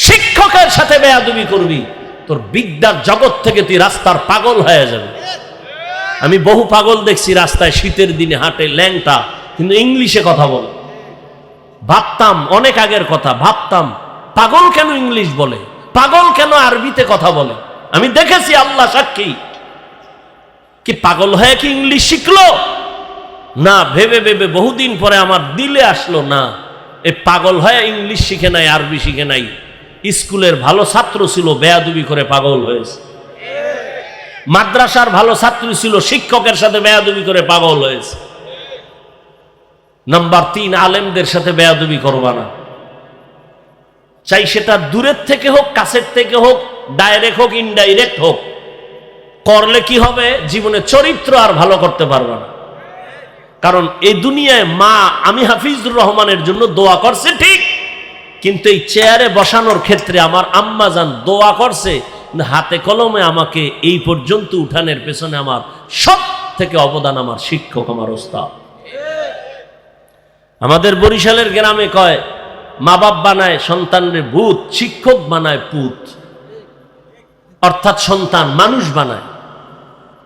শিক্ষকের সাথে বেয়াদবি করবি, তোর বিদ্যার জগৎ থেকে তুই রাস্তার পাগল হয়ে যাবে। আমি বহু পাগল দেখছি রাস্তায় শীতের দিনে হাঁটে, ল্যাংটা, কিন্তু ইংলিশে কথা বলে। ভাবতাম, অনেক আগের কথা, ভাবতাম পাগল কেন ইংলিশ বলে, পাগল কেন আরবিতে কথা বলে। আমি দেখেছি, আল্লাহ সাক্ষী, কি পাগল হয়ে কি ইংলিশ শিখলো? না, ভেবে ভেবে বহুদিন পরে আমার দিলে আসলো, না, এই পাগল হয়ে ইংলিশ শিখে নাই, আরবি শিখে নাই, স্কুলের ভালো ছাত্র ছিল, বেয়াদবি করে পাগল হয়েছে। মাদ্রাসার ভালো ছাত্র ছিল, শিক্ষকের সাথে বেয়াদবি করে পাগল হয়েছে। নাম্বার 3, আলেমদের সাথে বেয়াদবি করবা না। চাই সেটা দূরের থেকে হোক, কাছের থেকে হোক, ডাইরেক্ট হোক, ইনডাইরেক্ট হোক, করলে কি হবে? জীবনে চরিত্র আর ভালো করতে পারবা না। কারণ এই দুনিয়ায় মা, আমি হাফিজুর রহমানের জন্য দোয়া করছে ঠিক, কিন্তু এই চেয়ারে বসানোর ক্ষেত্রে আমার আম্মা জান দোয়া করছে, হাতে কলমে আমাকে এই পর্যন্ত উঠানের পেছনে আমার সব থেকে অবদান আমার শিক্ষক, আমার ওস্তাদ। আমাদের বরিশালের গ্রামে কয়, মা বাপ বানায় সন্তানের ভূত, শিক্ষক বানায় পুত। অর্থাৎ সন্তান মানুষ বানায়।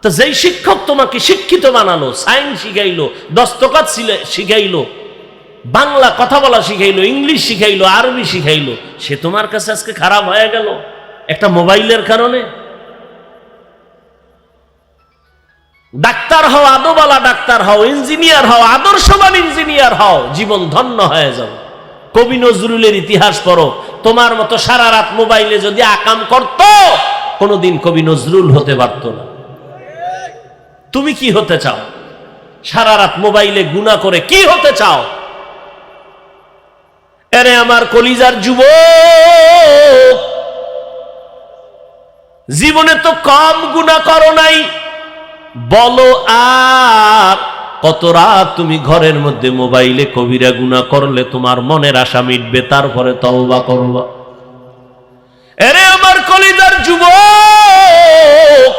তো যেই শিক্ষক তোমাকে শিক্ষিত বানালো, সায়েন্স শিখাইলো, দস্তখত শিখাইলো, বাংলা কথা বলা শিখাইলো, ইংলিশ শিখাইলো, আরবি শিখাইলো, সে তোমার কাছে আজকে খারাপ হয়ে গেল একটা মোবাইলের কারণে। ডাক্তার হও, আদোবালা ডাক্তার হও, ইঞ্জিনিয়ার হও, আদর্শবান ইঞ্জিনিয়ার হও, জীবন ধন্য হয়ে যাও। কবি নজরুলের ইতিহাস পড়ো, তোমার মতো সারা রাত মোবাইলে যদি আকাম করত, কোনোদিন কবি নজরুল হতে পারত না। তুমি কি হতে চাও? সারা রাত মোবাইলে গুনাহ করে কি হতে চাও? এরে আমার কলিজার যুবক, জীবনে তো কম গুনাহ করো নাই, বলো আর কত রাত তুমি ঘরের মধ্যে মোবাইলে কবিরা গুনাহ করলে তোমার মনের আশা মিটবে, তারপরে তওবা করবা। এরে আমার কলিজার যুবক,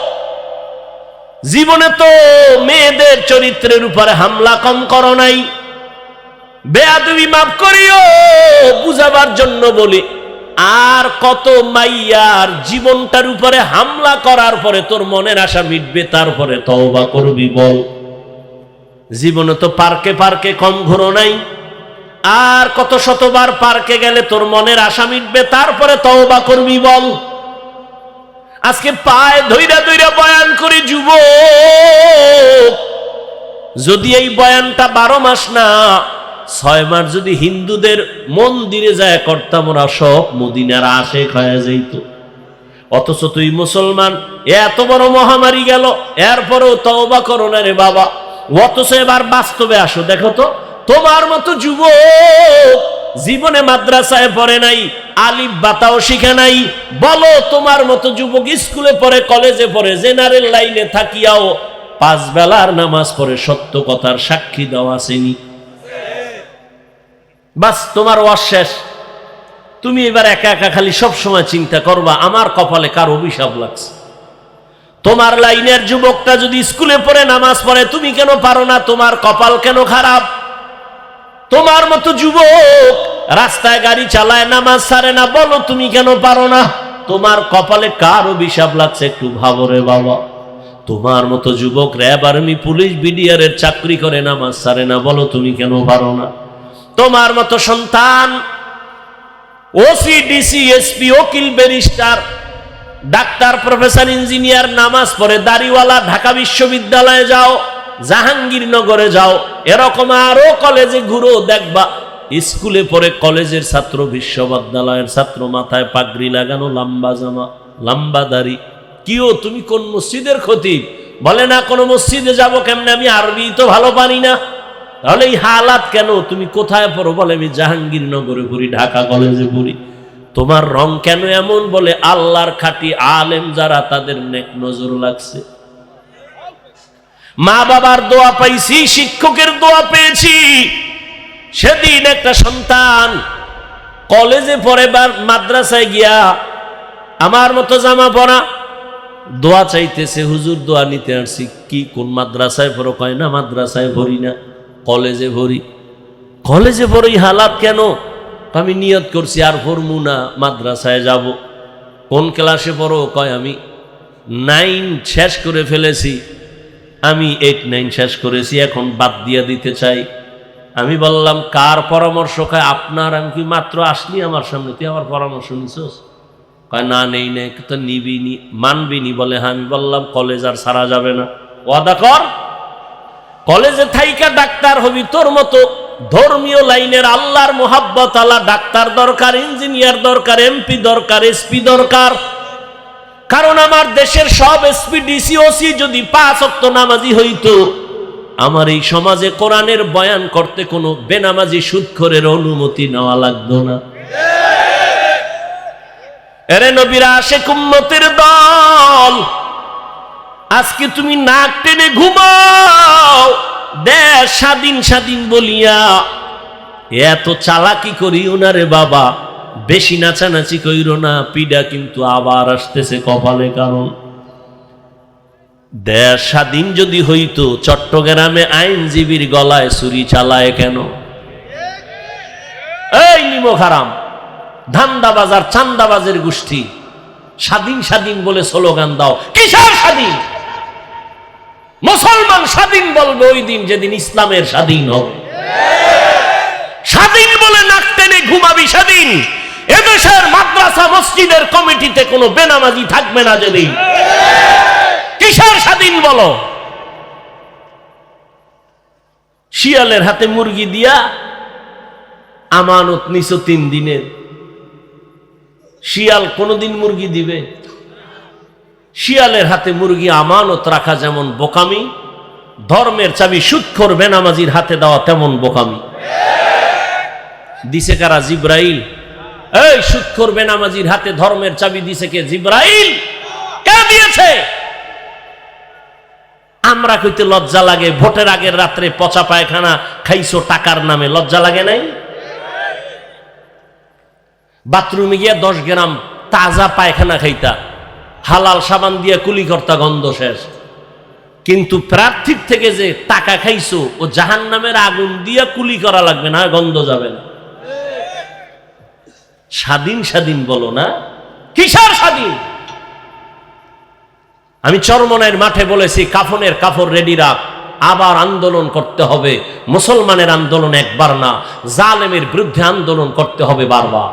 জীবনে তো মেয়েদের চরিত্রের উপরে হামলা কম করো নাই, বেয়াদবি মাফ করিও, বুঝাবার জন্য বলি। আর কত মাইয়ার জীবনটার উপরে হামলা করার পরে তোর মনের আশা মিটবে, তারপরে তওবা করবি বল। জীবনে তো পার্কে পার্কে কম ঘোরো নাই, আর কত শতবার পার্কে গেলে তোর মনের আশা মিটবে, তারপরে তওবা করবি বল। আজকে পায়ে ধইরা ধইরা বয়ান করি যুবক, যদি এই বয়ানটা 12 মাস না 6 মাস যদি হিন্দুদের মন্দিরে যায় করতাম, ওরা সব মদিনার আশেক হয়ে যাইত। অথচ তুই মুসলমান, এত বড় মহামারী গেল, এরপরেও তওবা করো না রে বাবা। অথচ এবার বাস্তবে আসো, দেখো তো তোমার মতো যুবক জীবনে মাদ্রাসায় পড়ে নাই, আলিফ বাতাও শিখে নাই। বলো তোমার মতো যুবক স্কুলে পড়ে, কলেজে পড়ে, জেনারেল লাইনে থাকিয়াও 5 বেলার নামাজ পড়ে, সত্য কথার সাক্ষী দেওয়া আসেনি। বাস তোমার ওয়াজ শেষ। তুমি এবার একা একা খালি সব সময় চিন্তা করবা আমার কপালে কার অভিশাপ লাগছে। তোমার লাইনের যুবকটা যদি স্কুলে পড়ে নামাজ পড়ে, তুমি কেন পারো না? তোমার কপাল কেন খারাপ? তোমার মতো যুবক রাস্তায় গাড়ি চালায়, নামাজ ছাড়ে না, বলো তুমি কেন পারো না? তোমার কপালে কার অভিশাপ লাগছে একটু ভাবো রে বাবা। তোমার মতো যুবক র্যাব, আর্মি, পুলিশ, বিডিআর এর চাকরি করে, নামাজ ছাড়ে না, বলো তুমি কেন পারো না? তোমার মতো সন্তান ওসি, ডিসি, এসপি, উকিল, ব্যারিস্টার, ডাক্তার, প্রফেসর, ইঞ্জিনিয়ার, নামাজ পড়ে, দাড়িওয়ালা, ঢাকা বিশ্ববিদ্যালয়ে যাও, জাহাঙ্গীরনগরে যাও, এরকম আরো কলেজে ঘুরো, দেখবা স্কুলে পড়ে কলেজের ছাত্র, বিশ্ববিদ্যালয়ের ছাত্র, মাথায় পাগড়ি লাগানো, লম্বা জামা, লম্বা দাড়ি। কিও তুমি কোন মসজিদের খতিব? বলে না কোন মসজিদে যাব কেমনে, আমি আরবি তো ভালো পারি না। তাহলে এই হালাত কেন? তুমি কোথায় পড়ো? বলে আমি জাহাঙ্গীরনগরে পড়ি, ঢাকা কলেজে পড়ি। তোমার রং কেন এমন? বলে আল্লাহর খাঁটি আলেম যারা, তাদের নেক নজর লাগছে। মা বাবার দোয়া পাইছি, শিক্ষকের দোয়া পেয়েছি। সেদিন একটা সন্তান কলেজে পড়ে বা মাদ্রাসায় গিয়া আমার মতো জামা পরা দোয়া চাইতেছে, হুজুর দোয়া নিতে আসছি। কি কোন মাদ্রাসায় পড়ো? কয় না মাদ্রাসায় ভরি না, কলেজে ভরি। কলেজে পড়ি হালাত কেন? আমি নিয়ত করছি আর পড়মু না, মাদ্রাসায় যাব। কোন ক্লাসে পড়ো? কয় আমি 9 শেষ করে ফেলেছি, আমি 8, 9 শেষ করেছি, এখন বাদ দিয়ে দিতে চাই। আমি বললাম কার পরামর্শ? কয় আপনার। আমি কি মাত্র আসলি আমার সামনে, তুই আমার পরামর্শ নিছস? কয় না নেই নেই। তো নিবিনি, মানবিনি? বলে হ্যাঁ। আমি বললাম কলেজ আর ছাড়া যাবে না, ওয়াদা কর। কলেজে থাইকা ডাক্তার হবি, তোর মতো ধর্মীয় লাইনের আল্লাহর মোহাব্বত আলা ডাক্তার দরকার, ইঞ্জিনিয়ার দরকার, এমপি দরকার, এসপি দরকার। কারণ আমার দেশের সব এসপি, ডিসি, ওসি যদি 5 ওয়াক্ত নামাজি হইতো, আমার এই সমাজে কোরআনের বয়ান করতে কোনো বেনামাজি সুদখোরের অনুমতি নেওয়া লাগতো না। এরে নবীর আশিক উম্মতের দল, আজকে তুমি নাক টেনে ঘুমাও দেশ স্বাধীন স্বাধীন বলিয়া। এত চালাকি করিও না রে বাবা, বেশি নাচানাচি কইরো না, পিডা কিন্তু আবার আসতেছে কপালে। কারণ দেশ স্বাধীন যদি হইতো, চট্টগ্রামে আইনজীবীর গলায় ছুরি চালায় কেন? এই নিমক হারাম, ধান্দাবাজার, চান্দাবাজের গোষ্ঠী, স্বাধীন স্বাধীন বলে স্লোগান দাও। কিসের স্বাধীন? মুসলমান স্বাধীন বলবে ওই দিন যেদিন ইসলামের স্বাধীন হবে। স্বাধীন বলে নাক টেনে ঘুমাবি স্বাধীন। এদেশের মাদ্রাসা মসজিদের কমিটিতে কোনো বেনামাজি থাকবে না যেদিন। কিসের স্বাধীন বলো? শিয়ালের হাতে মুরগি দিয়া আমানত নিছো 3 দিনের। শিয়াল কোনদিন মুরগি দিবে? শিয়ালের হাতে মুরগি আমানত রাখা যেমন বোকামি, ধর্মের চাবি সুদখোর বেনামাজির হাতে দেওয়া তেমন বোকামি। দিছে কারা? জিব্রাইল। এই সুদখোর বেনামাজির হাতে ধর্মের চাবি দিছে কে? জিব্রাইল। কে দিয়েছে? আমরা কইতে লজ্জা লাগে, ভোটের আগের রাত্রে পচা পায়খানা খাইছো টাকার নামে, লজ্জা লাগে নাই? বাথরুমে গিয়া 10 গ্রাম তাজা পায়খানা খাইতা, হালাল সাবান দিয়ে কুলি করতা, গন্ধ শেষ। কিন্তু প্রার্থীর থেকে যে টাকা খাইছো, ও জাহান্নামের আগুন দিয়া কুলি করা লাগবে না, গন্ধ যাবে না। স্বাধীন স্বাধীন বলো না, কিসের স্বাধীন? আমি চরমনের মাঠে বলেছি, কাফনের কাপড় রেডি রাখ, আবার আন্দোলন করতে হবে। মুসলমানের আন্দোলন একবার না, জালেমের বিরুদ্ধে আন্দোলন করতে হবে বারবার।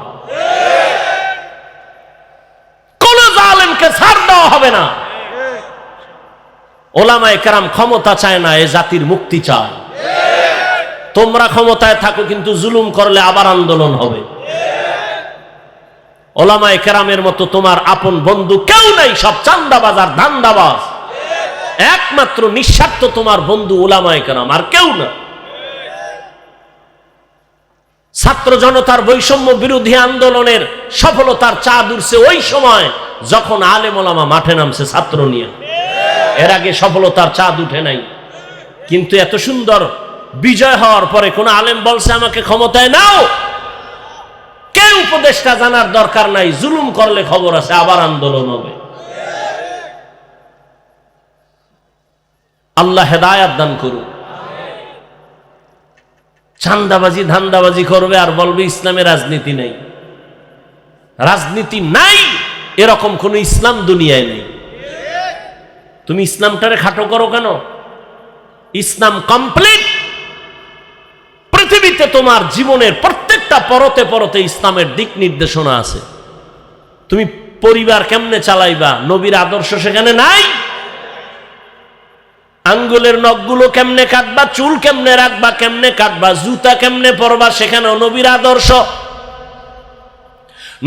কোন জালেমকে ছাড় দেওয়া হবে না। ওলামায়ে কেরাম ক্ষমতা চায় না, এ জাতির মুক্তি চায়। তোমরা ক্ষমতায় থাকো, কিন্তু জুলুম করলে আবার আন্দোলন হবে। ওলামায়ে কেরামের মতো তোমার আপন বন্ধু কেউ নাই, সব চান্দাবাজ আর ধান্দাবাজ। একমাত্র নিঃস্বার্থ তোমার বন্ধু ওলামায়ে কেরাম, আর কেউ না। ছাত্র জনতার বৈষম্য বিরোধী আন্দোলনের সফলতার চাঁদ উঠছে ওই সময় যখন আলেম ওলামা মাঠে নামছে ছাত্র নিয়ে। এর আগে সফলতার চাঁদ উঠে নাই। কিন্তু এত সুন্দর বিজয় হওয়ার পরে কোন আলেম বলছে আমাকে ক্ষমতায় নাও? কে উপদেষ্টা জানার দরকার নাই, জুলুম করলে খবর আছে, আবার আন্দোলন হবে। আল্লাহ হেদায়াত দান করুন। চান্দাবাজি ধান্দাবাজি করবে আর বলবে ইসলামে রাজনীতি নেই। রাজনীতি নাই এরকম কোন ইসলাম দুনিয়ায় নেই। তুমি ইসলামটারে খাটো করো কেন? ইসলাম কমপ্লিট। পৃথিবীতে তোমার জীবনের প্রত্যেকটা পরতে পরতে ইসলামের দিক নির্দেশনা আছে। তুমি পরিবার কেমনে চালাইবা, নবীর আদর্শ সেখানে নাই। আঙ্গুলের নখগুলো কেমনে কাটবা, চুল কেমনে রাখবা, কেমনে কাটবা, জুতা কেমনে পরবা, সেখানেও নবীর আদর্শ।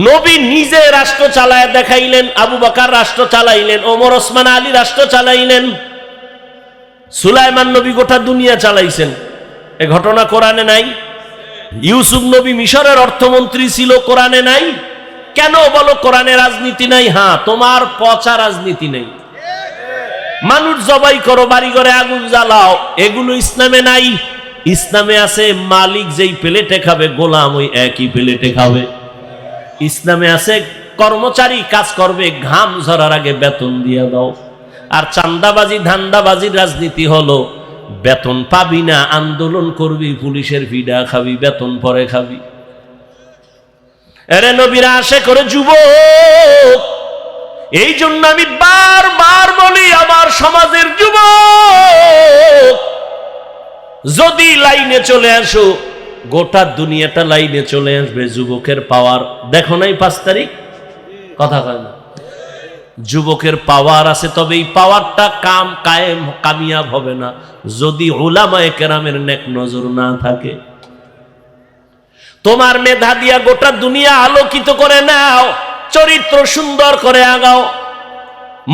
নবী নিজে রাষ্ট্র চালায় দেখাইলেন, আবু বকর রাষ্ট্র চালাইলেন, ওমর ওসমান আলী রাষ্ট্র চালাইলেন, সুলাইমান নবী গোটা দুনিয়া চালাইছেন। এ ঘটনা কোরআনে নাই? ইউসুফ নবী মিশরের অর্থমন্ত্রী ছিল, কোরআনে নাই? কেন বলো কোরআনে রাজনীতি নাই? হ্যাঁ, তোমার পচা রাজনীতি নেই। মানুষ জবাই করো, বাড়ি ঘরে আগুন জ্বালাও, এগুলো ইসলামে নাই। ইসলামে আছে মালিক যেই প্লেটে খাবে, গোলাম ওই একই প্লেটে খাবে। ইসলামে আছে কর্মচারী কাজ করবে, ঘাম ঝরার আগে বেতন দিয়ে দাও। আর চান্দাবাজি ধান্দাবাজির রাজনীতি হলো বেতন পাবি না, আন্দোলন করবি, পুলিশের ভিড়া খাবি, বেতন পরে খাবি। এরে নবীরা আসে করে যুবক। এই জন্য আমি বারবার বলি, আমার সমাজের যুবক যদি লাইনে চলে আসো, গোটা দুনিয়াটা লাইনে চলে আসবে। যুবকের পাওয়ার দেখো নাই? 5 তারিখ কথা কয় না? যুবকের পাওয়ার আছে, তবে এই পাওয়ারটা কামিয়াব হবে না যদি উলামায়ে কেরামের নেক নজর না থাকে। তোমার মেধা দিয়া গোটা দুনিয়া আলোকিত করে নাও, চরিত্র সুন্দর করে আগাও।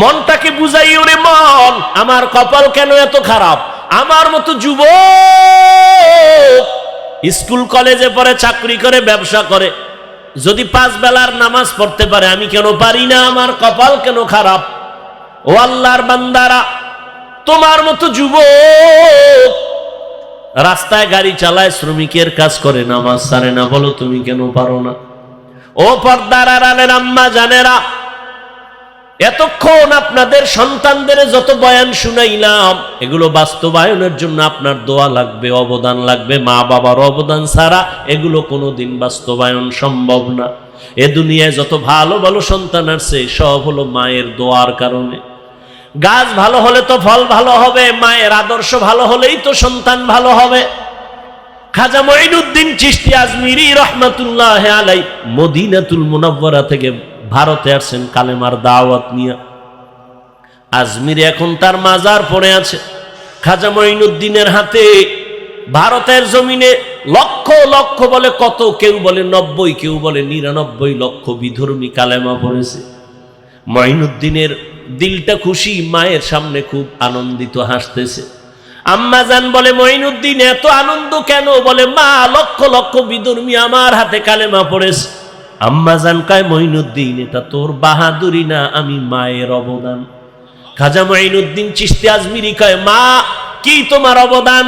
মনটাকে বুঝাই, ওরে মন আমার কপাল কেন এত খারাপ। আমার মতো যুবক স্কুল কলেজে পড়ে, চাকরি করে, ব্যবসা করে, যদি 5 বেলার নামাজ পড়তে পারে, আমি কেন পারি না? আমার কপাল কেন খারাপ? ও আল্লাহর বান্দারা, তোমার মতো যুবক রাস্তায় গাড়ি চালায়, শ্রমিকের কাজ করে, নামাজ ছাড়ে না, বলো তুমি কেন পারো না? ও পর্দার আড়ালের আম্মা জানেরা, এতক্ষণ আপনাদের সন্তানদের যত বয়ান শুনাইলাম, এগুলো বাস্তবায়নের জন্য আপনার দোয়া লাগবে, অবদান লাগবে। মা বাবার অবদান ছাড়া এগুলো কোনোদিন বাস্তবায়ন সম্ভব না। এ দুনিয়ায় যত ভালো ভালো সন্তান আসছে, সব হলো মায়ের দোয়ার কারণে। গাছ ভালো হলে তো ফল ভালো হবে, মায়ের আদর্শ ভালো হলেই তো সন্তান ভালো হবে। খাজা মঈনুদ্দিন চিশতি আজমিরি রহমাতুল্লাহ আলাই মদিনাতুল মুনাওয়ারা থেকে ভারতে আসছেন কালেমার দাওয়াত নিয়ে। আজমিরে এখন তার মাজার পড়ে আছে। খাজা মঈনুদ্দিনের হাতে ভারতের জমিনে লক্ষ লক্ষ বলে কত, কেউ বলে 90, কেউ বলে 99 লক্ষ বিধর্মী কালেমা পড়েছে। মঈনুদ্দিনের দিলটা খুশি, মায়ের সামনে খুব আনন্দিত, হাসতেছে। আম্মা জান বলে মঈনুদ্দিন এত আনন্দ কেন? বলে মা লক্ষ লক্ষ বিধর্মী আমার হাতে কালেমা পড়েছে। আম্মা জান কয় মঈনুদ্দিন এটা তোর বাহাদুরি না, আমি মায়ের অবদান। খাজা মঈনুদ্দিন চিশতি আজমিরি কয় মা কি তোমার অবদান?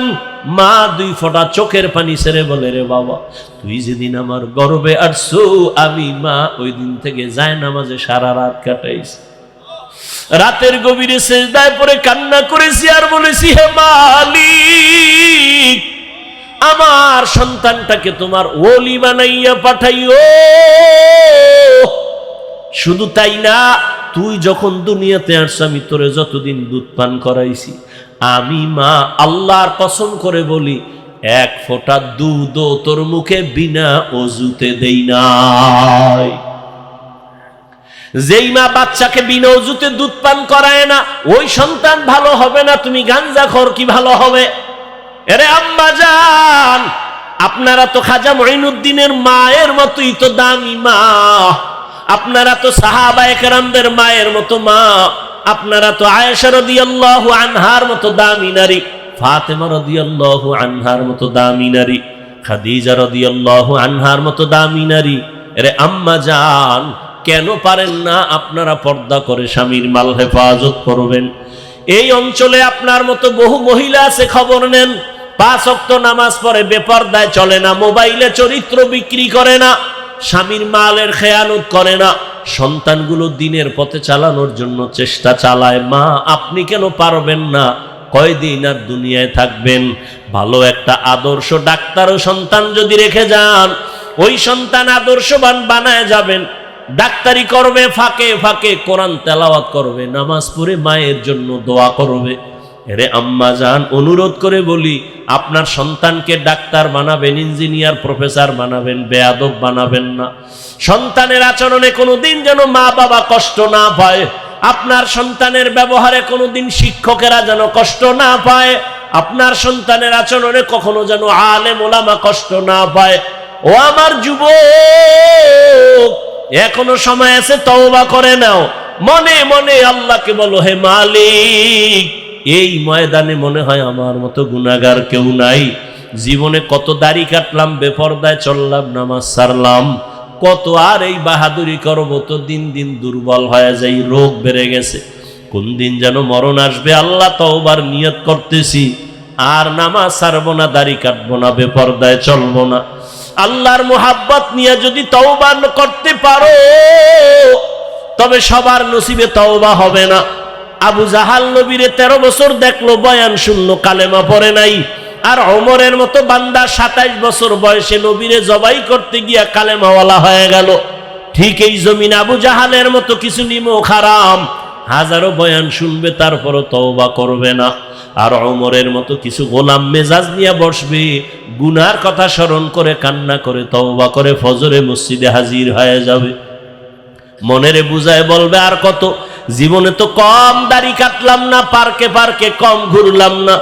মা দুই ফোঁটা চোখের পানি ছেড়ে বলে রে বাবা, তুই যেদিন আমার গর্বে আসছো আমি মা ওই দিন থেকে যায় নামাজে সারা রাত কাটাইছি। রাতের গভীরে সেজদায় পড়ে কান্না করেছি আর বলেছি হে মালিক, আমার সন্তানটাকে তোমার ওলি বানাইয়া পাঠাইও। শুধু তাই না, তুই যখন দুনিয়াতে আসছ আমি তোরে যতদিন দুধ পান করাইছি, আমি মা আল্লাহর কসম করে বলি এক ফোঁটা দুধও তোর মুখে বিনা অজুতে দেই নাই। যেই মা বাচ্চাকে বিনা অজুতে দুধ পান করায় না, ওই সন্তান ভালো হবে না। তুমি গাঞ্জাখোর কি ভালো হবে? এরে আম্মা জান, আপনারা তো খাজা মঈনুদ্দিনের মায়ের মতোই তো দামি মা, আপনারা তো সাহাবায়ে কেরামদের মায়ের মতো মা, আপনারা তো আয়েশা রাদিয়াল্লাহু আনহার মতো দামি নারী, ফাতেমা রাদিয়াল্লাহু আনহার মতো দামি নারী, খাদিজা রাদিয়াল্লাহু আনহার মতো দামি নারী। এরে আম্মা জান, কেন পারেন না আপনারা পর্দা করে স্বামীর মাল হেফাজত করবেন? এই অঞ্চলে আপনার মতো বহু মহিলা আছে, খবর নেন। 5 ওয়াক্ত নামাজ পড়ে, বেপরদায় চলে না, মোবাইলে চরিত্র বিক্রি করে না, স্বামীর মালের খেয়ানত করে না, সন্তানগুলো দিনের পথে চালানোর জন্য চেষ্টা চালায়। মা আপনি কেন পারবেন না? কয়দিন আর দুনিয়ায় থাকবেন? ভালো একটা আদর্শ ডাক্তার ও সন্তান যদি রেখে যান, ওই সন্তান আদর্শবান বানায় যাবেন। ডাক্তারি করবে, ফাঁকে ফাঁকে কোরআন তেলাওয়াত করবে, নামাজ পড়ে মায়ের জন্য দোয়া করবে। এরে আম্মা জান, অনুরোধ করে বলি, আপনার সন্তানকে ডাক্তার বানাবেন, ইঞ্জিনিয়ার, প্রফেসর বানাবেন, বেয়াদব বানাবেন না। সন্তানের আচরণে কোনোদিন যেন মা বাবা কষ্ট না পায়, আপনার সন্তানের ব্যবহারে কোনোদিন শিক্ষকেরা যেন কষ্ট না পায়, আপনার সন্তানের আচরণে কখনো যেন আলেম ওলামা কষ্ট না পায়। ও আমার যুবক, এখনো সময় আছে, তওবা করে নাও। মনে মনে আল্লাহকে বলো, হে মালিক, এই ময়দানে মনে হয় আমার মতো গুনাহগার কেউ নাই। জীবনে কত দাড়ি কাটলাম, বেপরদায় চললাম, নামাজ ছাড়লাম, কত আর এই বাহাদুরি করব, তো দিন দিন দুর্বল হয়ে যাই, রোগ বেড়ে গেছে। কোন দিন যেন মরণ আসবে, আল্লাহ তওবার নিয়ত করতেছি, আর নামাজ ছাড়বো না, দাড়ি কাটবো না, বেপরদায় চলবো না। আল্লাহর মুহাব্বত নিয়ে যদি তওবা করতে পারো, তবে সবার নসিবে তওবা হবে না। আবু জাহাল নবীরে 13 বছর দেখলো, বয়ান শুনলো, কালেমা পড়ে নাই। আর ওমরের মতো বান্দা 27 বছর বয়সে নবীরে জবাই করতে গিয়া কালেমাওয়ালা হয়ে গেল। ঠিক এই জমিন আবু জাহালের মতো কিছু নিমক হারাম, হাজারো বয়ান শুনবে, তারপরও তওবা করবে না। আর ওমরের মতো কিছু গোলাম মেজাজ নিয়ে বসবে, গুনার কথা স্মরণ করে কান্না করে তওবা করে ফজরে মসজিদে হাজির হয়ে যাবে। মনেরে বুঝায় বলবে, আর কত, জীবনে তো কম দাড়ি কাটলাম না, পার্কে পার্কে কম ঘুরলাম না,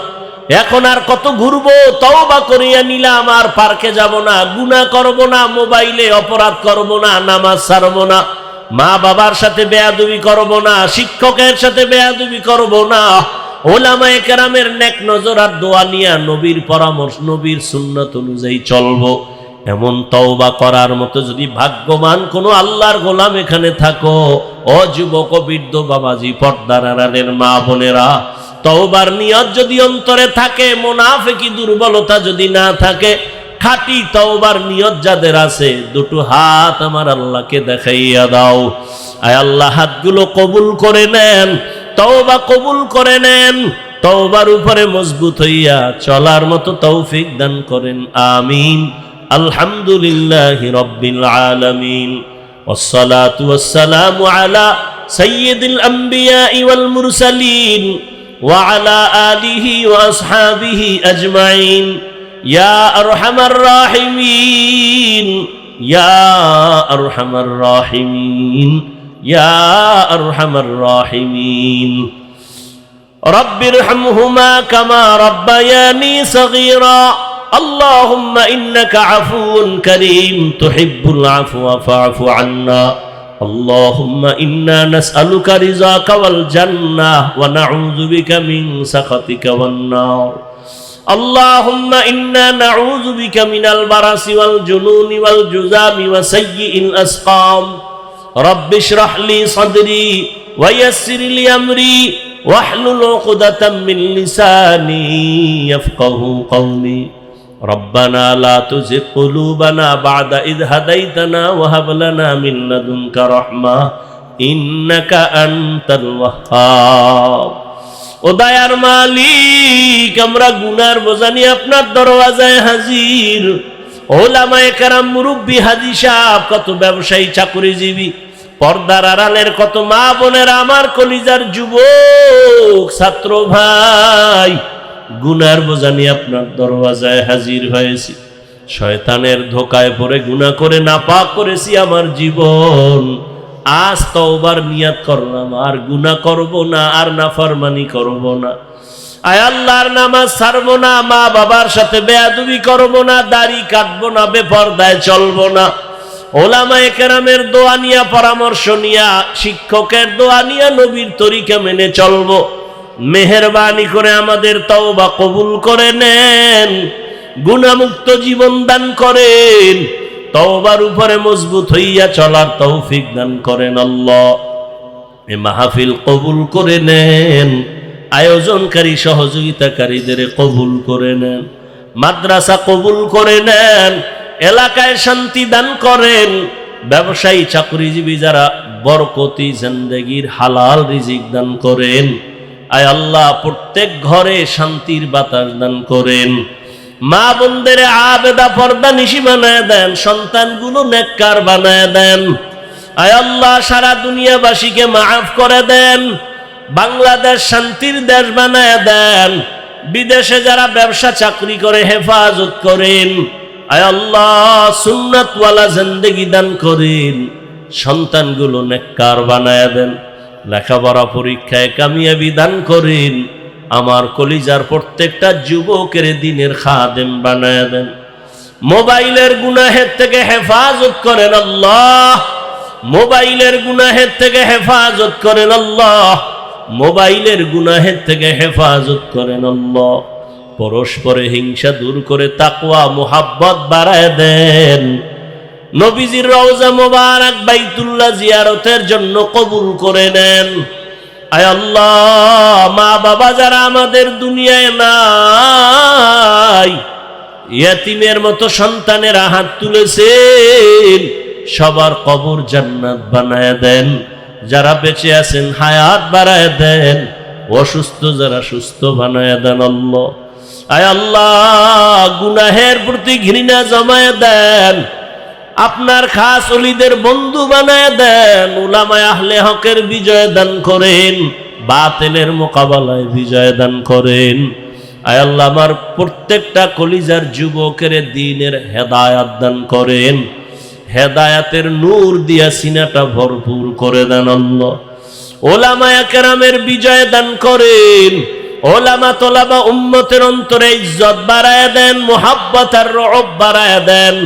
এখন আর কত ঘুরবো? তওবা করিয়া নিলাম, আর পার্কে যাব না, গুনাহ করব না, মোবাইলে অপরাধ করব না, নামাজ ছাড়ব না, মা বাবার সাথে বেয়াদবি করব না, শিক্ষকের সাথে বেয়াদবি করব না, ওলামায়ে কেরামের নেক নজর আর দোয়া নিয়া নবীর পরামর্শ, নবীর সুন্নাত অনুযায়ী চলবো। এমন তওবা করার মতো যদি ভাগ্যবান কোনো আল্লাহর গোলাম এখানে থাকো, ও যুবক, বৃদ্ধ, বাবাজি, পর্দার আড়ালের মা বোনেরা, তওবার নিয়ত যদি অন্তরে থাকে, মুনাফিকি দুর্বলতা যদি না থাকে, খাঁটি তওবার নিয়ত যাদের আছে, দুটো হাত আমার আল্লাহকে দেখাইয়া দাও। আয় আল্লাহ, হাতগুলো কবুল করে নেন, তওবা কবুল করে নেন, তওবার উপরে মজবুত হইয়া চলার মতো তৌফিক দান করেন, আমিন। আলহামদুলিল্লাহি রাব্বিল আলামিন, ওয়াসসালাতু ওয়াসসালামু আলা সাইয়্যিদিল আমবিয়াই ওয়াল মুরসালিন ওয়া আলা আলিহি ওয়া আসহাবিহি আজমাইন। ইয়া আরহামার রাহিমিন, ইয়া আরহামার রাহিমিন, ইয়া আরহামার রাহিমিন। রব্বিরহামহুমা কামা রাব্বায়ানি সগীরা। اللهم إنك عفو كريم تحب العفو فاعف عنا. اللهم إنا نسألك رضاك والجنة ونعوذ بك من سخطك والنار. আল্লাহুম্মা ইন্না নাউযু বিকা মিনাল বারাসি ওয়াল জুনুনি ওয়াল জুযামি ওয়া সাইয়্যিল আসকাম রাব্বি ইশরাহ লি সাদরি ওয়া ইয়াসসির লি আমরি ওয়াহলুল উকদাতাম মিন লিসানি ইয়াফকাহু কওলি রব্বানা লা তুযিগ কুলুবানা বা'দা ইয হাদাইতানা ওয়া হাব লানা মিন লাদুনকা রাহমাহ ইন্নাকা আনতাল ওয়াহ্হাব। ও দয়ার মালিক, আমরা গুনার বোঝা নিয়ে আপনার দরওয়াজায় হাজির। ওলামায়ে কেরাম, মুরব্বী, হাজী সাহেব, কত ব্যবসায়ী, চাকরিজীবী, পর্দার আড়ালের কত মা বোনের, আমার কলিজার যুবক ছাত্র ভাই, গুনার বোঝা নিয়ে আপনার দরওয়াজায় হাজির হয়েছি। শয়তানের ধোকায় পড়ে গুনাহ করে নাপাক করেছি আমার জীবন। আজ তওবার নিয়াত করলাম, আর গুনাহ করব না, আর নাফরমানি করব না। আয় আল্লাহর নামাজ ছাড়ব না, মা বাবার সাথে বেয়াদবি করব না, দাড়ি কাটবো না, বেপরদায় চলবো না। ওলামায়ে কেরামের দোয়া নিয়া, পরামর্শ নিয়া, শিক্ষকের দোয়া নিয়া নবীর তরিকা মেনে চলবো। মেহেরবানি করে আমাদের তওবা কবুল করে নেন, গুনাহমুক্ত জীবন দান করেন, তওবার উপরে মজবুত হইয়া চলার তৌফিক দান করেন আল্লাহ। এ মাহফিল কবুল করে নেন, আয়োজনকারী সহযোগিতাকারীদের কবুল করে নেন, মাদ্রাসা কবুল করে নেন, এলাকায় শান্তি দান করেন, ব্যবসায়ী, চাকরিজীবী যারা বরকতি জিন্দেগির হালাল রিজিক দান করেন। আয় আল্লাহ, প্রত্যেক ঘরে শান্তির বাতাস দান করেন। মা বোনদের আবেদা পর্দা নিশি বানায় দেন, সন্তানগুলো নেককার বানায় দেন। আয় আল্লাহ, সারা দুনিয়াবাসীকে মাফ করে দেন, বাংলাদেশ শান্তির দেশ বানায় দেন। বিদেশে যারা ব্যবসা চাকরি করে হেফাজত করেন। আয় আল্লাহ, সুন্নাতওয়ালা জিন্দেগি দান করেন, সন্তানগুলো নেককার বানায় দেন, লেখাপড়া পরীক্ষায় কামিয়াবি দান করেন। আমার কলিজার প্রত্যেকটা যুবকের দিনের খাদেম বানায় দেন। মোবাইলের গুনাহের থেকে হেফাজত করেন আল্লাহ, মোবাইলের গুনাহের থেকে হেফাজত করেন আল্লাহ, মোবাইলের গুনাহের থেকে হেফাজত করেন আল্লাহ। পরস্পরে হিংসা দূর করে তাকওয়া মুহাব্বত বাড়ায় দেন। নবীজির রওজা মোবারক বাইতুল্লাহ জিয়ারতের জন্য কবুল করে নেন। আয় আল্লাহ, মা বাবা যারা আমাদের দুনিয়ায় নাই, ইয়াতিমের মতো সন্তানেরা হাত তুলেছেন, সবার কবর জান্নাত বানায় দেন। যারা বেঁচে আছেন হায়াত বাড়ায় দেন, অসুস্থ যারা সুস্থ বানায় দেন আল্লাহ। আয় আল্লাহ, গুনাহের প্রতি ঘৃণা জমায় দেন, আপনার খাস ওলিদের বন্ধু বানায় দেন। উলামায়ে আহলে হকের বিজয় দান করেন, বাতিলের মোকাবেলায় বিজয় দান করেন। আয় আল্লাহ, আমার প্রত্যেকটা কলিজার যুবকের দ্বীনের হেদায়াত দান করেন, হেদায়াতের নূর দিয়া সিনাটা ভরপুর করে দেন আল্লাহ। ওলামায়ে কেরামের বিজয় দান করেন, ওলামা তোলাবা উম্মতের অন্তরে ইজ্জত বাড়ায় দেন, মুহাব্বত আর রওব বাড়ায় দেন।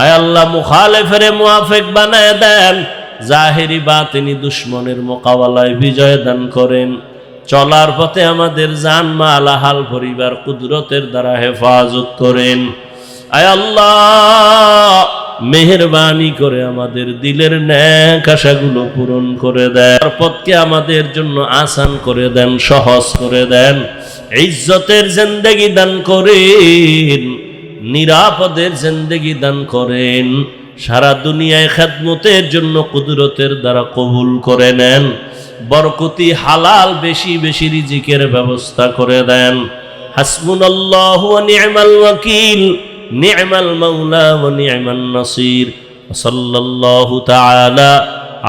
আয় আল্লাহ, মুখালেফের মুআফিক বানায় দেন, জাহেরি বাতিনি দুশ্মনের মোকাবেলায় বিজয় দান করেন। চলার পথে আমাদের জান মাল আহাল পরিবার কুদরতের দ্বারা হেফাজত করেন। আয় আল্লাহ, মেহেরবানি করে আমাদের দিলের নেক আশাগুলো পূরণ করে দেন, পথকে আমাদের জন্য আসান করে দেন, সহজ করে দেন। ইজ্জতের জিন্দেগি দান করেন, নিরাপদের জিন্দেগি দান করেন। সারা দুনিয়ায় খেদমতের জন্য কুদরতের দ্বারা কবুল করে নেন। বরকতি হালাল বেশি বেশি রিজিকের ব্যবস্থা করে দেন। হাসবুনাল্লাহু ওয়া নি'মাল ওয়াকিল, নি'মাল মাওলা ওয়া নি'মান নাসির। সাল্লাল্লাহু তাআলা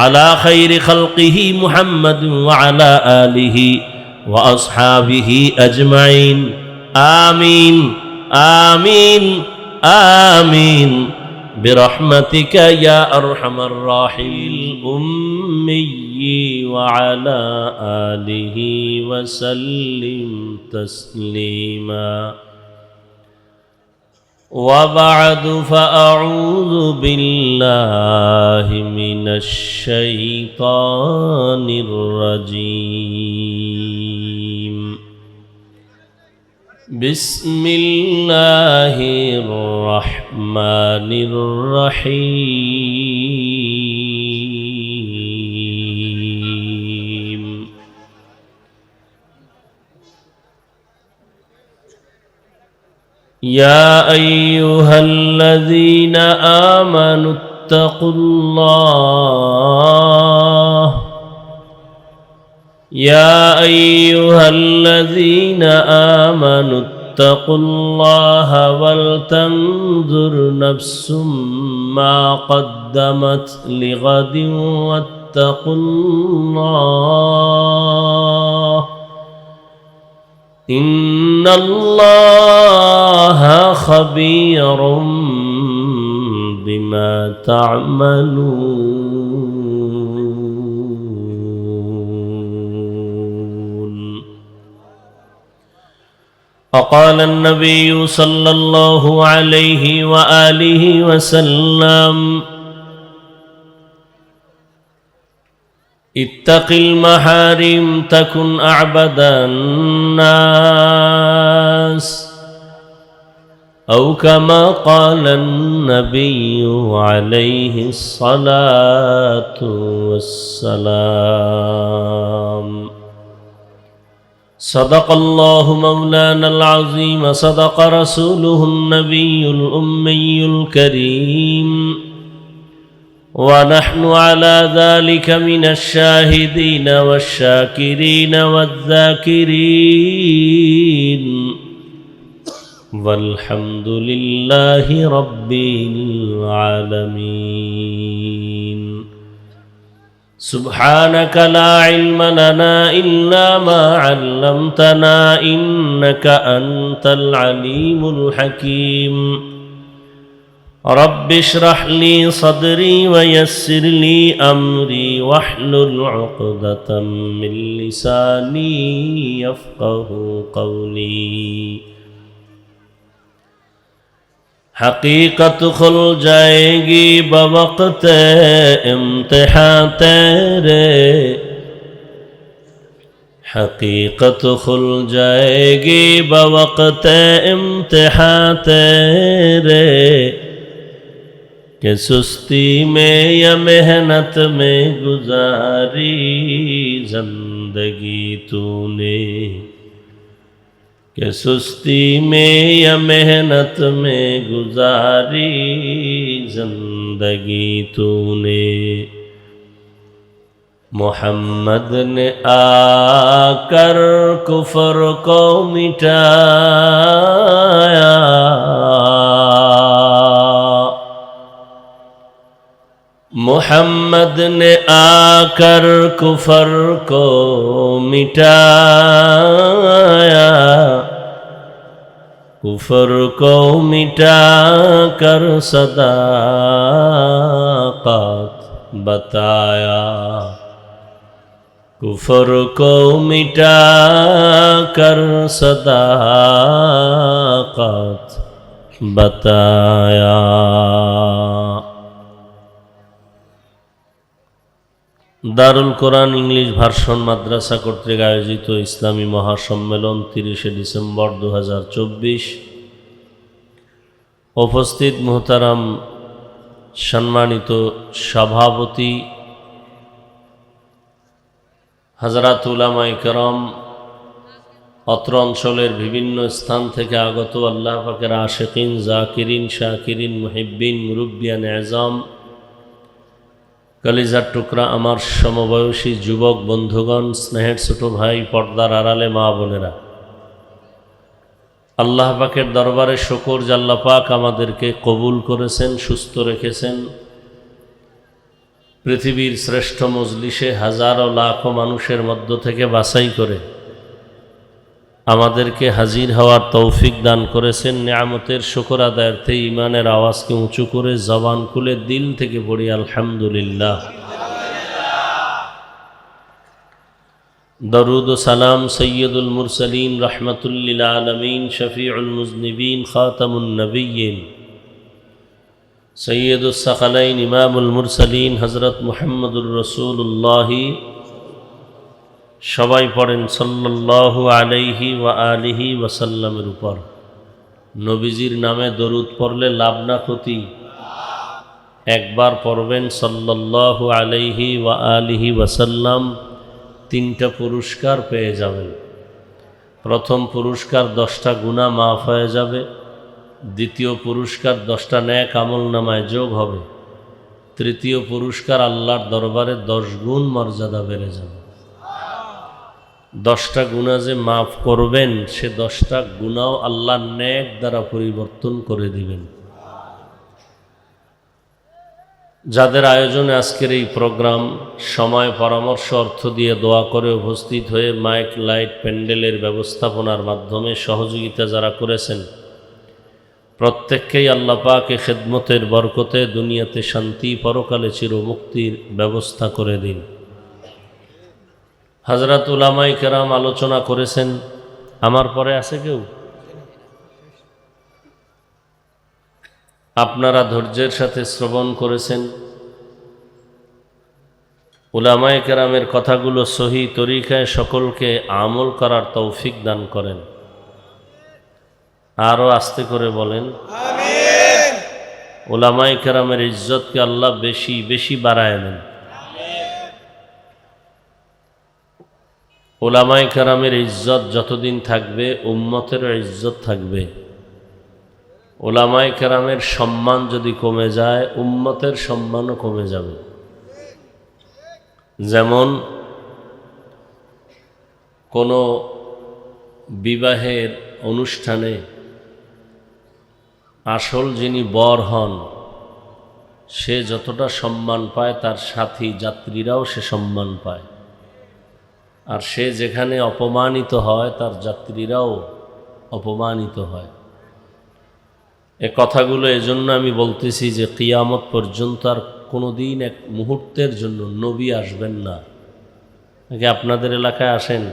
আলা খাইরি খালকিহি মুহাম্মাদিন ওয়া আলা আলিহি ওয়া আসহাবিহি আজমাইন। আমিন আমিন আমিন برحمتك يا أرحم الراحمين. الأمي وعلى آله وسلم تسليما. وبعد فأعوذ بالله من الشيطان الرجيم. بسم الله الرحمن الرحيم يا أيها الذين آمنوا اتقوا الله يا أيها الذين آمنوا اتقوا الله ولتنظر نفس ما قدمت لغد واتقوا الله إن الله خبير بما تعملون. وقال النبي صلى الله عليه وآله وسلم اتق المحارم تكن أعبد الناس أو كما قال النبي عليه الصلاة والسلام. صدق الله مولانا العظيم صدق رسوله النبي الأمي الكريم ونحن على ذلك من الشاهدين والشاكرين والذاكرين والحمد لله رب العالمين. سبحانك لا علم لنا إلا ما علمتنا إنك أنت العليم الحكيم. رب اشرح لي صدري ويسر لي أمري واحلل عقدة من لساني يفقه قولي. حقیقت کھل جائے گی بوقت امتحان تیرے حقیقت کھل جائے گی بوقت امتحان تیرے کہ سستی میں یا محنت میں گزاری زندگی تو نے کہ سستی میں یا محنت میں گزاری زندگی تو نے. محمد نے آ کر کفر کو مٹایا محمد نے آ کر کفر کو مٹایا کفر کو مٹا کر صداقت بتایا کفر کو مٹا کر صداقت بتایا. দারুল কোরআন ইংলিশ ভার্সন মাদ্রাসা কর্তৃক আয়োজিত ইসলামী মহাসম্মেলন 30 ডিসেম্বর 2024। উপস্থিত মুহতারাম সম্মানিত সভাপতি হযরত উলামায়ে কেরাম, অত্র অঞ্চলের বিভিন্ন স্থান থেকে আগত আল্লাহ পাকের আশিকিন, জাকিরিন, শাকিরিন, মুহিব্বিন, মুরব্বিয়ান আযম, কলিজার টুকরা আমার সমবয়সী যুবক বন্ধুগণ, স্নেহের ছোট ভাই, পর্দার আড়ালে মা বোনেরা, আল্লাহ পাকের দরবারে শুকর যে আল্লাহ পাক আমাদেরকে কবুল করেছেন, সুস্থ রেখেছেন, পৃথিবীর শ্রেষ্ঠ মজলিসে হাজারো লাখো মানুষের মধ্য থেকে বাছাই করে আমাদেরকে হাজির হওয়ার তৌফিক দান করেছেন। নিয়ামতের শুকর আদায়ার্থে ইমানের আওয়াজকে উঁচু করে জবান খুলে দিল থেকে পড়ি আলহামদুলিল্লাহ। দরুদ ও সালাম সৈয়দুল মুরসালিন রাহমাতুল লিল আলামিন শফিউল মুজনিবিন খাতামুন নবিয়্যিন সৈয়দুস সাকালাইন ইমামুল মুরসালিন হযরত মুহাম্মদুর রাসূলুল্লাহ সবাই পড়েন সাল্লাল্লাহু আলাইহি ওয়া আলিহি ওয়াসাল্লামের উপর। নবীজির নামে দরুদ পড়লে লাভ না ক্ষতি? একবার পড়বেন সাল্লাল্লাহু আলাইহি ওয়া আলিহি ওয়াসাল্লাম, 3টা পুরস্কার পেয়ে যাবেন। প্রথম পুরস্কার 10টা গুনাহ মাফ হয়ে যাবে, দ্বিতীয় পুরস্কার 10টা নেক আমল নামায় যোগ হবে, তৃতীয় পুরস্কার আল্লাহর দরবারে 10 গুণ মর্যাদা বেড়ে যাবে। 10টা গুনাহ যে মাফ করবেন, সে 10টা গুনাহ আল্লাহ নেক দ্বারা পরিবর্তন করে দিবেন। যাদের আয়োজনে আজকের এই প্রোগ্রাম, সময় পরামর্শ অর্থ দিয়ে দোয়া করে উপস্থিত হয়ে মাইক লাইট প্যান্ডেলের ব্যবস্থাপনার মাধ্যমে সহযোগিতা যারা করেছেন, প্রত্যেককেই আল্লাহ পাক এ খেদমতের বরকতে দুনিয়াতে শান্তি, পরকালে চিরমুক্তির ব্যবস্থা করে দিন। হযরত উলামায়ে কেরাম আলোচনা করেছেন। আমার পরে আছে কেউ? আপনারা ধৈর্যের সাথে শ্রবণ করেছেন। উলামায়ে কেরামের কথাগুলো সহি তরিকায় সকলকে আমল করার তৌফিক দান করেন। আরও আস্তে করে বলেন আমিন। উলামায়ে কেরামের ইজ্জতকে আল্লাহ বেশি বেশি বাড়ায় দেন। উলামায়ে কেরামের ইজ্জত যতদিন থাকবে, উম্মতেরও ইজ্জত থাকবে। উলামায়ে কেরামের সম্মান যদি কমে যায়, উম্মতের সম্মানও কমে যাবে। যেমন কোনো বিবাহের অনুষ্ঠানে আসল যিনি বর হন, সে যতটা সম্মান পায়, তার সাথী যাত্রীরাও সে সম্মান পায়। আর সে যেখানে অপমানিত হয়, তার যাত্রীরাও অপমানিত হয়। এ কথাগুলো এজন্য আমি বলতেছি যে কিয়ামত পর্যন্ত আর কোনো দিন এক মুহূর্তের জন্য নবী আসবেন না। নাকি আপনাদের এলাকায় আসেন?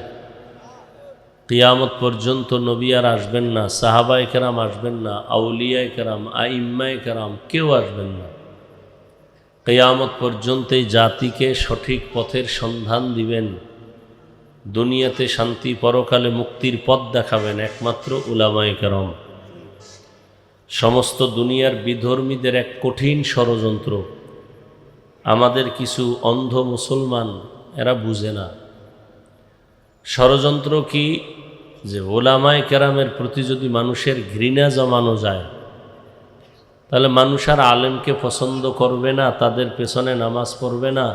কিয়ামত পর্যন্ত নবী আর আসবেন না, সাহাবায়ে কেরাম আসবেন না, আউলিয়ায়ে কেরাম, আইম্মায়ে কেরাম কেউ আসবেন না। কিয়ামত পর্যন্ত এই জাতিকে সঠিক পথের সন্ধান দিবেন, দুনিয়াতে শান্তি, পরকালে মুক্তির পথ দেখাবেন একমাত্র উলামায়ে কেরাম। সমস্ত দুনিয়ার বিধর্মীদের এক কঠিন ষড়যন্ত্র। আমাদের কিছু অন্ধ মুসলমান, এরা বুঝে না ষড়যন্ত্র কি, যে উলামায়ে কেরামের প্রতি যদি মানুষের ঘৃণা জমানো যায়, তাহলে মানুষ আর আলেমকে পছন্দ করবে না, তাদের পেছনে নামাজ পড়বে না,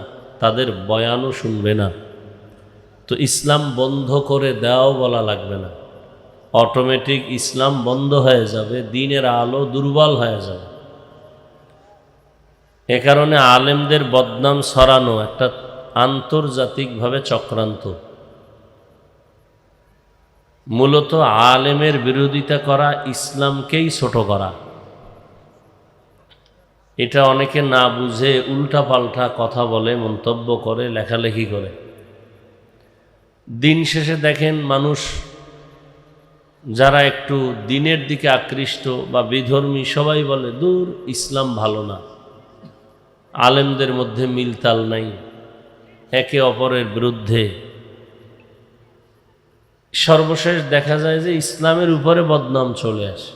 তাদের বয়ানও শুনবে না। তো ইসলাম বন্ধ করে দেওয়াও বলা লাগবে না, অটোমেটিক ইসলাম বন্ধ হয়ে যাবে, দ্বীনের আলো দুর্বল হয়ে যাবে। এ কারণে আলেমদের বদনাম ছড়ানো একটা আন্তর্জাতিকভাবে চক্রান্ত। মূলত আলেমের বিরোধিতা করা, ইসলামকেই ছোট করা। এটা অনেকে না বুঝে উল্টাপাল্টা কথা বলে, মন্তব্য করে, লেখালেখি করে। দিন শেষে দেখেন মানুষ যারা একটু দিনের দিকে আকৃষ্ট বা বিধর্মী, সবাই বলে দূর, ইসলাম ভালো না, আলেমদের মধ্যে মিলতাল নাই, একে অপরের বিরুদ্ধে। সর্বশেষ দেখা যায় যে ইসলামের উপরে বদনাম চলে আসে।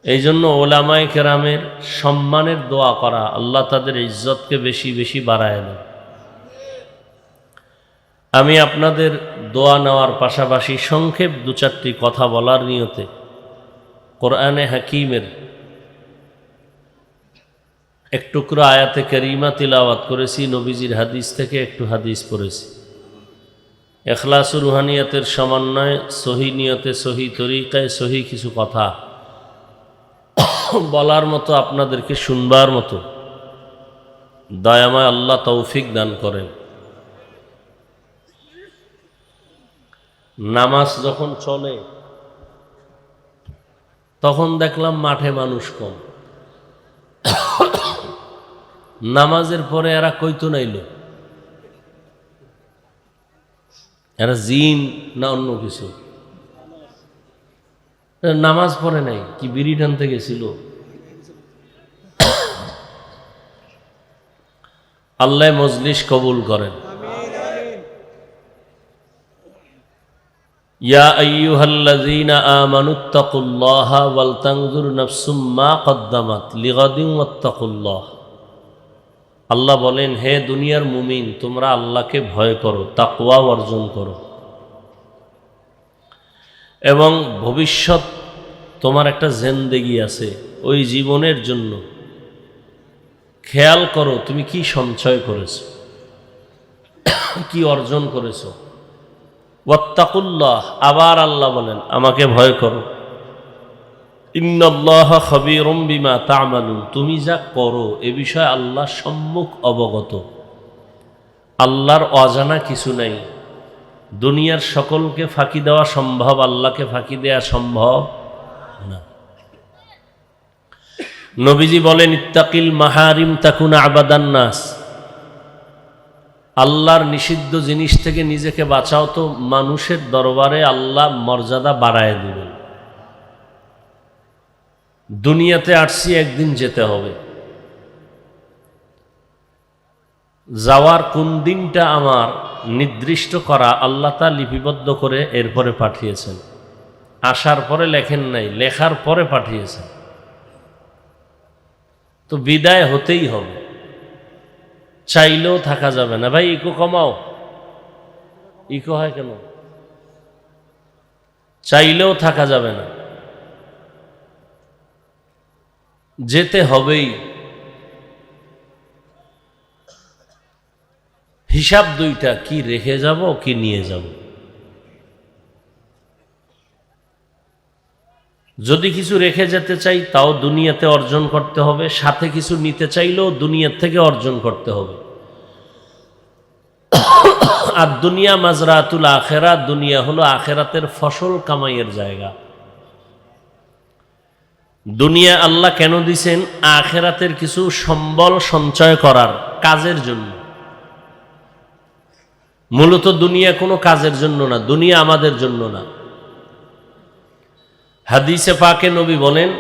এই জন্য উলামায়ে কেরামের সম্মানের দোয়া করা, আল্লাহ তাদের ইজ্জতকে বেশি বেশি বাড়ায় দেন। আমি আপনাদের দোয়া নেওয়ার পাশাপাশি সংক্ষেপ 2-4টি কথা বলার নিয়তে কোরআনে হাকিমের এক টুকরো আয়াতে কারিমা তিলাওয়াত করেছি, নবীজির হাদিস থেকে একটু হাদিস পড়েছি। ইখলাস ও রুহানিয়াতের সমন্বয়ে সহি নিয়তে, সহি তরিকায়, সহি কিছু কথা বলার মতো, আপনাদেরকে শুনবার মতো দয়াময় আল্লাহ তৌফিক দান করেন। নামাজ যখন চলে, তখন দেখলাম মাঠে মানুষ কম। নামাজের পরে এরা কইতো নাইল, এরা জিন না অন্য কিছু। নামাজ পড়ে নাই, কি বিড়ি টানতে গেছিল? আল্লাহ মজলিস কবুল করেন। ইয়া আইয়ুহাল্লাযীনা আমানুত্তাকুল্লাহা ওয়াল তানজুর নাফসুম মা কদ্দামাত লিগাদিন ওয়াত্তাকুল্লাহ। আল্লাহ বলেন, হে দুনিয়ার মুমিন, তোমরা আল্লাহকে ভয় করো, তাকওয়া অর্জন করো, এবং ভবিষ্যৎ তোমার একটা জিন্দেগি আছে, ওই জীবনের জন্য খেয়াল করো তুমি কি সঞ্চয় করেছো, কি অর্জন করেছো। ওয়াত্তাকুল্লাহ, আবার আল্লাহ বলেন আমাকে ভয় করো। ইন্নাল্লাহা খাবীরুম বিমা তা'মালুন, তুমি যা করো এ বিষয়ে আল্লাহ সম্মুখ অবগত। আল্লাহর অজানা কিছু নাই। দুনিয়ার সকলকে ফাঁকি দেওয়া সম্ভব, আল্লাহকে ফাঁকি দেওয়া সম্ভব না। নবীজি বলেন, ইত্তাকিল মাহারিম তাকুন আবাদান নাস, আল্লাহর নিষিদ্ধ জিনিস থেকে নিজেকে বাঁচাও তো মানুষের দরবারে আল্লাহ মর্যাদা বাড়ায় দিবেন। দুনিয়াতে আসছি, একদিন যেতে হবে। যাওয়ার কোন দিনটা আমার নির্দিষ্ট করা আল্লাহ তা লিপিবদ্ধ করে এরপরে পাঠিয়েছেন। আসার পরে লেখেন নাই, লেখার পরে পাঠিয়েছেন। তো বিদায় হতেই হবে, চাইলেও থাকা যাবে না। ভাই ইকো কমাও, ইকো হয় কেন? চাইলেও থাকা যাবে না, যেতে হবেই। হিসাব দুইটা, কি রেখে যাব কি নিয়ে যাব। যদি কিছু রেখে যেতে চাই তাও দুনিয়াতে অর্জন করতে হবে, সাথে কিছু নিতে চাইলেও দুনিয়ার থেকে অর্জন করতে হবে। আর দুনিয়া মাজরাতুল আখেরা, দুনিয়া হলো আখেরাতের ফসল কামাইয়ের জায়গা। দুনিয়া আল্লাহ কেন দিছেন? আখেরাতের কিছু সম্বল সঞ্চয় করার কাজের জন্য। মূলত দুনিয়া কোনো কাজের জন্য না, দুনিয়া আমাদের জন্য না। হাদিসে পাকে নবী বলেন,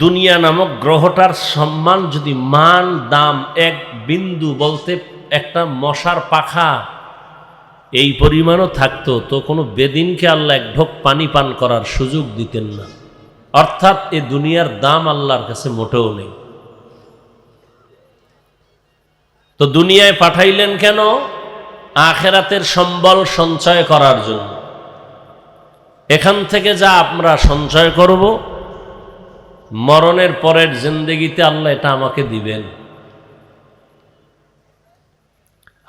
দুনিয়া নামক গ্রহটার সম্মান যদি মান দাম এক বিন্দু, বলতে একটা মশার পাখা এই পরিমাণও থাকতো, তো কোনো বেদিনকে আল্লাহ এক ঢোক পানি পান করার সুযোগ দিতেন না। অর্থাৎ এ দুনিয়ার দাম আল্লাহর কাছে মোটেও নেই। তো দুনিয়ায় পাঠাইলেন কেন? আখেরাতের সম্বল সঞ্চয় করার জন্য। এখান থেকে যা আমরা সঞ্চয় করব, মরণের পরের জিন্দেগিতে আল্লাহ এটা আমাকে দিবেন।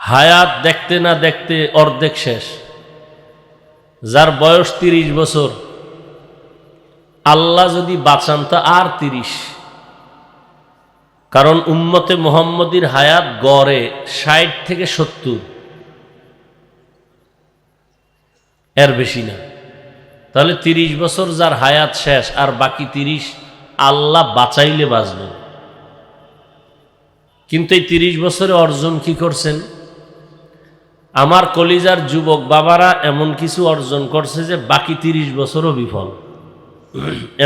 হায়াত দেখতে না দেখতে অর্ধেক শেষ। যার বয়স 30 বছর, আল্লাহ যদি বাঁচান তা আর 30। কারণ উম্মতে মুহাম্মদীর হায়াত গড়ে 60 থেকে 70, এর বেশি না। তাহলে 30 বছর যার হায়াত শেষ, আর বাকি 30 আল্লাহ বাঁচাইলে বাঁচবে। কিন্তু এই 30 বছরে অর্জন কি করছেন? আমার কলিজার যুবক বাবারা এমন কিছু অর্জন করছে যে বাকি 30 বছরও বিফল।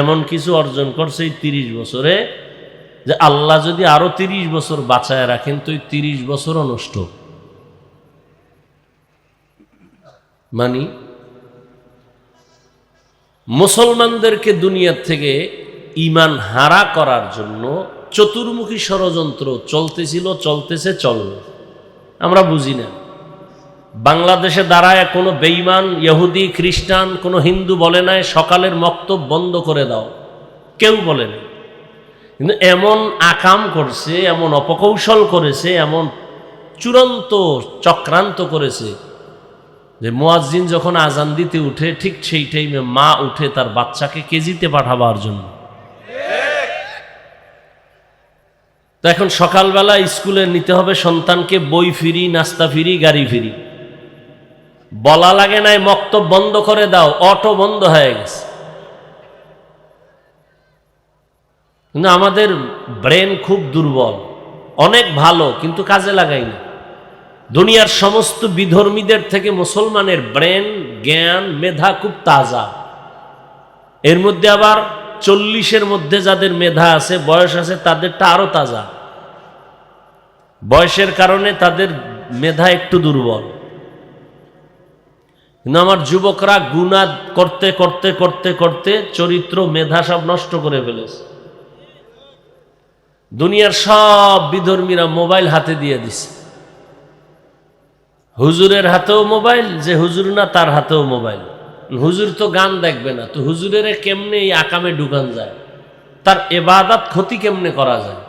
এমন কিছু অর্জন করছে এই 30 বছরে যে আল্লাহ যদি আরো 30 বছর বাঁচায় রাখেন তো এই 30 বছরও নষ্ট। মানি মুসলমানদেরকে দুনিয়ার থেকে ঈমান হারা করার জন্য চতুর্মুখী ষড়যন্ত্র চলতেছিল, চলতেছে, চলবে। আমরা বুঝি না। বাংলাদেশে দাঁড়ায় কোনো বেঈমান ইহুদি খ্রিস্টান কোনো হিন্দু বলে নাই সকালের মক্তব বন্ধ করে দাও, কেউ বলে নাই। কিন্তু এমন আকাম করছে, এমন অপকৌশল করেছে, এমন চূড়ান্ত চক্রান্ত করেছে যে মুয়াজ্জিন যখন আজান দিতে উঠে ঠিক সেই টাইমে মা উঠে তার বাচ্চাকে কেজিতে পাঠাবার জন্য। তো এখন সকালবেলা স্কুলে নিতে হবে সন্তানকে, বই ফ্রি, নাস্তা ফ্রি, গাড়ি ফ্রি। বলা লাগে নাই মক্তব বন্ধ করে দাও, অটো বন্ধ হয়ে গেছে। কিন্তু আমাদের ব্রেন খুব দুর্বল, অনেক ভালো কিন্তু কাজে লাগাই না। দুনিয়ার সমস্ত বিধর্মীদের থেকে মুসলমানের ব্রেন, জ্ঞান, মেধা খুব তাজা। এর মধ্যে আবার 40-এর মধ্যে যাদের মেধা আছে, বয়স আছে, তাদেরটা আরো তাজা। বয়সের কারণে তাদের মেধা একটু দুর্বল। কিন্তু আমার যুবকরা গুনাহ করতে করতে করতে করতে চরিত্র মেধা সব নষ্ট করে ফেলেছে। দুনিয়ার সব বিধর্মীরা মোবাইল হাতে দিয়ে দিছে। হুজুরের হাতেও মোবাইল, যে হুজুর না তার হাতেও মোবাইল। হুজুর তো গান দেখবে না, তো হুজুরের কেমনে এই আকামে ঢুকান যায়, তার এবাদত ক্ষতি কেমনে করা যায়?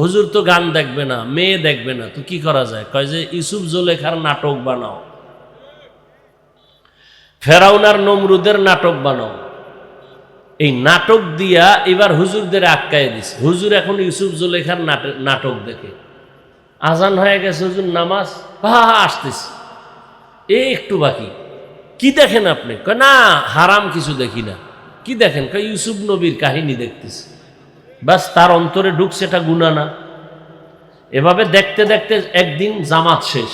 হুজুর তো গান দেখবে না, মেয়ে দেখবে না, তো কি করা যায়? কয় যে ইউসুফ জুলেখার নাটক বানাও, ফেরাউন আর নমরুদের নাটক বানাও। এই নাটক দিয়া এবার হুজুরদের আটকায় দিছে। হুজুর এখন ইউসুফ জুলেখার নাটক দেখে। আজান হয়ে গেছে, হুজুর নামাজ আসতেছে, একটু বাকি। কি দেখেন আপনি? কয় না, হারাম কিছু দেখি না। কি দেখেন? কয় ইউসুফ নবীর কাহিনী দেখতেছে। বাস, তার অন্তরে ঢুকছে এটা গুনাহ না। এভাবে দেখতে দেখতে একদিন জামাত শেষ,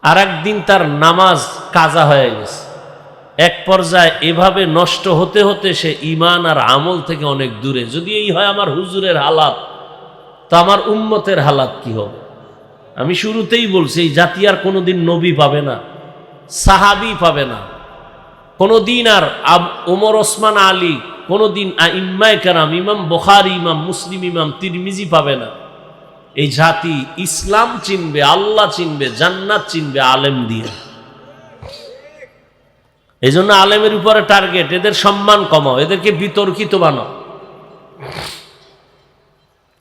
আর একদিন তার নামাজ কাজা হয়ে গেছে। এক পর্যায়ে এভাবে নষ্ট হতে হতে সে ঈমান আর আমল থেকে অনেক দূরে। যদি এই হয় আমার হুজুরের হালাত, তো আমার উম্মতের হালাত কি হবে? আমি শুরুতেই বলছি, এই জাতি আর কোনোদিন নবী পাবে না, সাহাবী পাবে না কোনোদিন, আর ওমর ওসমান আলী কোনোদিন, আইম্মায়ে কেরাম, ইমাম বুখারী, ইমাম মুসলিম, ইমাম তিরমিজি পাবে না। এই জাতি ইসলাম চিনবে, আল্লাহ চিনবে, জান্নাত চিনবে আলেম দিয়ে। এই জন্য আলেমের উপরে টার্গেট, এদের সম্মান কমাও, এদেরকে বিতর্কিত বানাও।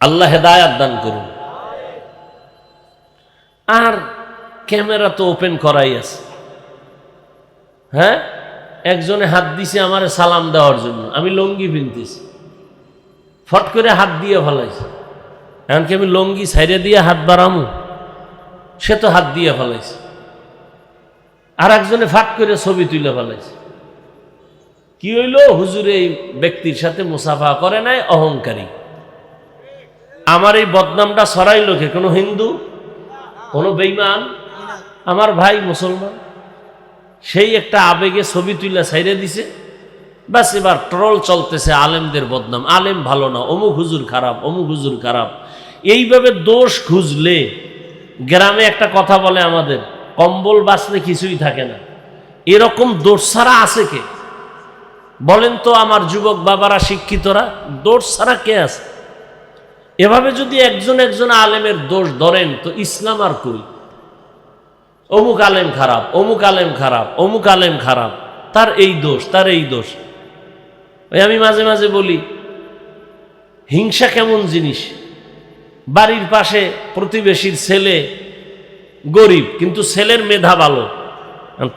আল্লাহ হেদায়াত দান করুন। আর ক্যামেরা তো ওপেন করাই আছে। হ্যাঁ, একজনে হাত দিছে আমারে সালাম দেওয়ার জন্য, আমি লঙ্গি পিনতেছি, ফট করে হাত দিয়ে ফেলাইছে। এমনকি আমি লঙ্গি ছাইড়ে দিয়ে হাত বাড়ামু, সে তো হাত দিয়ে ফেলাইছে। আর একজনে ফাট করে ছবি তুলে ফেলাইছে। কি হইল? হুজুর এই ব্যক্তির সাথে মুসাফা করে নাই, অহংকারী। আমার এই বদনামটা ছড়াইল কে? কোনো হিন্দু, কোনো বেঈমান? আমার ভাই মুসলমান। সেই একটা আবেগে ছবি তুলে ছাইড়ে দিছে। বাস, এবার ট্রল চলতেছে, আলেমদের বদনাম, আলেম ভালো না, অমুক হুজুর খারাপ, অমুক হুজুর খারাপ। এইভাবে দোষ খুঁজলে, গ্রামে একটা কথা বলে আমাদের, কম্বল বাঁচলে কিছুই থাকে না। এরকম দোষ ছাড়া আছে কে? বলেন তো আমার যুবক বাবারা, শিক্ষিতরা, দোষ ছাড়া কে আছে? এভাবে যদি একজন একজন আলেমের দোষ ধরেন, তো ইসলাম আর কই? অমুক আলেম খারাপ, অমুক আলেম খারাপ, অমুক আলেম খারাপ, তার এই দোষ, তার এই দোষ। ওই আমি মাঝে মাঝে বলি, হিংসা কেমন জিনিস? বাড়ির পাশে প্রতিবেশীর ছেলে গরিব, কিন্তু ছেলের মেধা ভালো,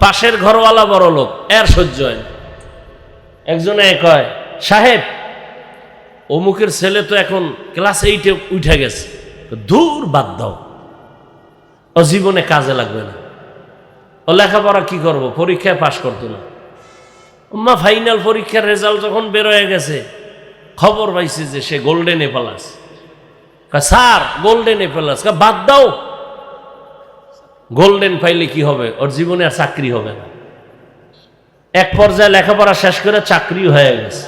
পাশের ঘরওয়ালা বড় লোক, এর সহ্য হয় না। একজনে কয়, সাহেব অমুকের ছেলে তো এখন ক্লাস 8-এ উঠে গেছে, দূর বাদ দাও, ও জীবনে কাজে লাগবে না, ও লেখাপড়া কি করবো, পরীক্ষায় পাশ করতো না। উম্মা ফাইনাল পরীক্ষার রেজাল্ট যখন বের হয়ে গেছে, খবর পাইছে যে সে golden A plus. Sir golden A plus, বাদ দাও, গোল্ডেন পাইলে কি হবে, ওর জীবনে আর চাকরি হবে না। এক পর্যায়ে লেখাপড়া শেষ করে চাকরিও হয়ে গেছে।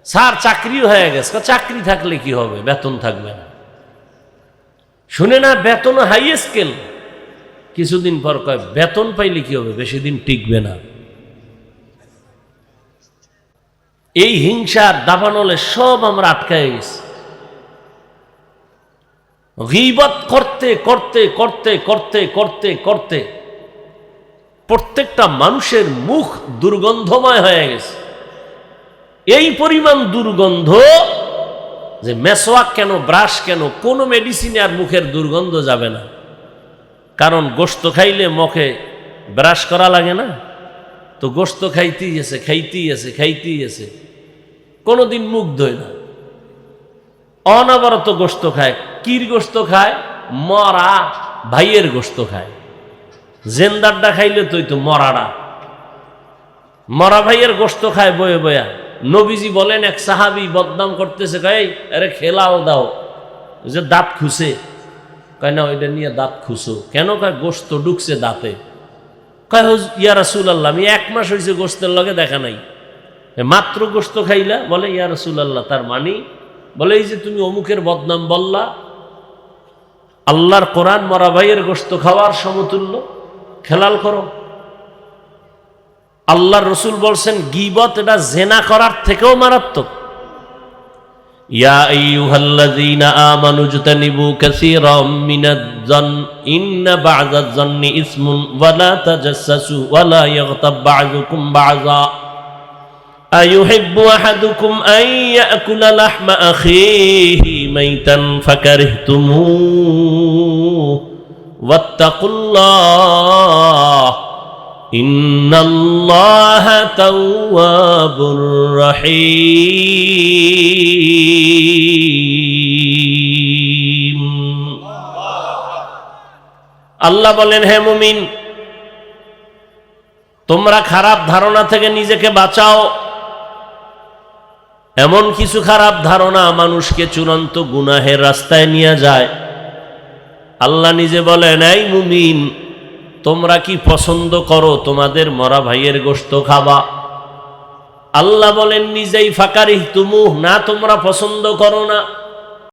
স্যার চাকরিও হয়ে গেছে, চাকরি থাকলে কি হবে, বেতন থাকবে না। শুনে না, বেতন হাই স্কেল। কিছুদিন পর কয়, বেতন পাইলে কি হবে, বেশি দিন টিকবে না। এই হিংসার দাবানলে সব আমরা আটকায় গেছি। গীবত করতে করতে করতে করতে করতে করতে প্রত্যেকটা মানুষের মুখ দুর্গন্ধময় হয়ে গেছে। এই পরিমাণ দুর্গন্ধ যে মেসওয়াক কেন, ব্রাশ কেন, কোনো মেডিসিনে আর মুখের দুর্গন্ধ যাবে না। কারণ গোশত খাইলে মুখে ব্রাশ করা লাগে না, তো গোশত খাইতেই আছে, খাইতেই আছে, খাইতেই আছে, কোনোদিন মুখ ধোয় না, অনবরত গোশত খায়। কির গোশত খায়? মরা ভাইয়ের গোশত খায়। জেন্দারটা খাইলে তুই তো মরাটা, মরা ভাইয়ের গোশত খায় বয়ে বয়া। নবীজি বলেন, এক সাহাবী বদনাম করতেছে, কয় আরে খেলাও দাও, যে দাঁত খুঁজে। কয় না, ওইটা নিয়ে দাঁত খুঁজো কেন? কয় গোশত ঢুকছে দাঁতে। কয় ইয়া রাসূলুল্লাহ, আমি 1 মাস হয়েছে গোশতের লগে দেখা নাই, মাত্র গোশত খাইলা? বলে ইয়া রাসূলুল্লাহ, তার মানে? বলে এই যে তুমি অমুকের বদনাম বললা, আল্লাহর কোরআন মরা ভাইয়ের গোশত খাওয়ার সমতুল্য। খেলাল করো। আল্লাহর রাসূল বলছেন গীবত এটা জেনা করার থেকেও মারাত্মক। ইয়া আইয়ুহাল্লাযীনা আমানু ইজতানিবু কাসীরাম মিনাজ-জন ইন্না বা'যাজ-জন্নি ইসমুন ওয়া লা তাজাসসু ওয়া লা ইয়াগতাব বা'যুকুম বা'যা আইয়ুহিব্বু আহাদুকুম আন ইয়াকুলা লাহমা আখিহি মাইতান ফাকারিহতুমুহু ওয়াত্তাকুল্লাহ ইন্নাল্লাহা তাওয়াবুর রহিম। আল্লাহ বলেন, হে মুমিন, তোমরা খারাপ ধারণা থেকে নিজেকে বাঁচাও। এমন কিছু খারাপ ধারণা মানুষকে চূড়ান্ত গুনাহের রাস্তায় নিয়ে যায়। আল্লাহ নিজে বলেন, এই মুমিন, তোমরা কি পছন্দ করো তোমাদের মরা ভাইয়ের গোশত খাবা? আল্লাহ বলেন নিজেই ফাকারিহতুমুহ, না তোমরা পছন্দ করো না।